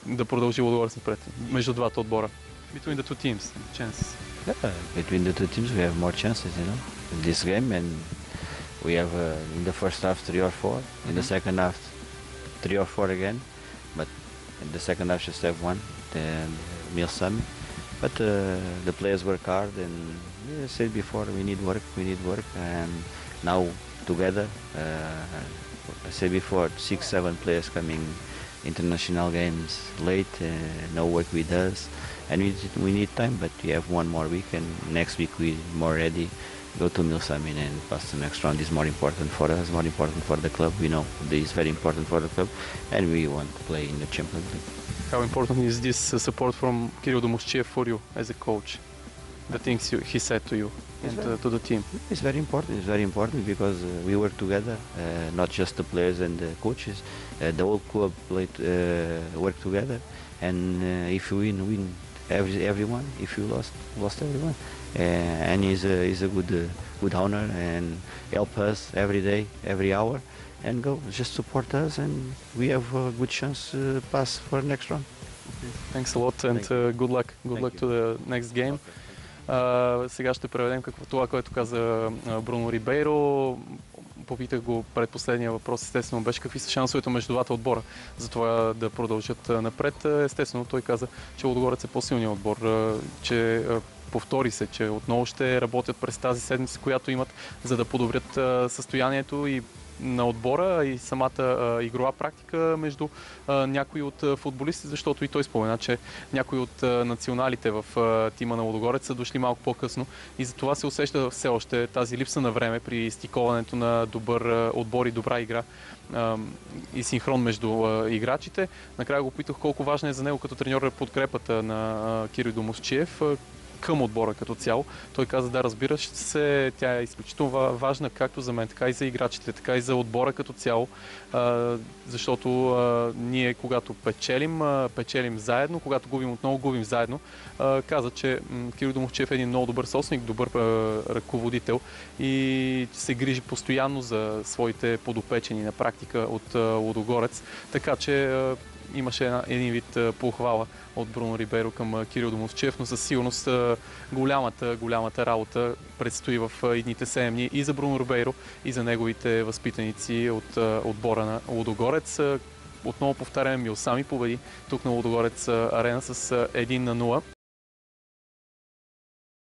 да продължи Лудогорец напред между двата отбора? Between the two teams, chances. Yeah, between the two teams we have more chances, in this game, and we have in the first half 3 or 4, in the second half 3 or 4 again, but in the second half just have one, then Milsami. But the players work hard, and I said before, we need work, and now together, I said before, 6-7 players coming international games late, no work with us, and we need time, but we have one more week, and next week we more ready, go to Milsami and pass the next round. Is more important for us, more important for the club. We know this is very important for the club, and we want to play in the Champions League. How important is this support from Kirill Domoschiev for you as a coach? The things he said to you and to the team. It's very important. It's very important because we work together, not just the players and the coaches. The whole club work together, and if you win everyone. If you lost everyone. And he's a good owner and help us every day, every hour, and go just support us, and we have a good chance to pass for the next round. Thanks a lot and good luck. Good luck to the next game. Сега ще преведем това, което каза Бруно Рибейро. Попитах го пред последния въпрос, естествено беше какви са шансовете между двата отбора за това да продължат напред. Естествено той каза, че Лудогорец е по-силният отбор, че повтори се, че отново ще работят през тази седмица, която имат, за да подобрят състоянието и на отбора и самата игрова практика между някои от футболисти, защото и той спомена, че някои от националите в тима на Лудогорец са дошли малко по-късно и затова се усеща все още тази липса на време при стиковането на добър отбор и добра игра и синхрон между играчите. Накрая го питах колко важна е за него като треньор подкрепата на Кирил Домосчиев към отбора като цяло. Той каза, да, разбираш се, тя е изключително важна както за мен, така и за играчите, така и за отбора като цяло, защото ние когато печелим заедно, когато губим отново, губим заедно. Каза, че Кирил Домовчев е един много добър собственик, добър ръководител и се грижи постоянно за своите подопечени на практика от Лудогорец, така че имаше един вид похвала от Бруно Рибейро към Кирил Домовчев, но със сигурност голямата работа предстои в едните 7 дни и за Бруно Рибейро, и за неговите възпитаници от отбора на Лудогорец. Отново повтаряме, Милсами победи тук на Лудогорец арена с 1-0.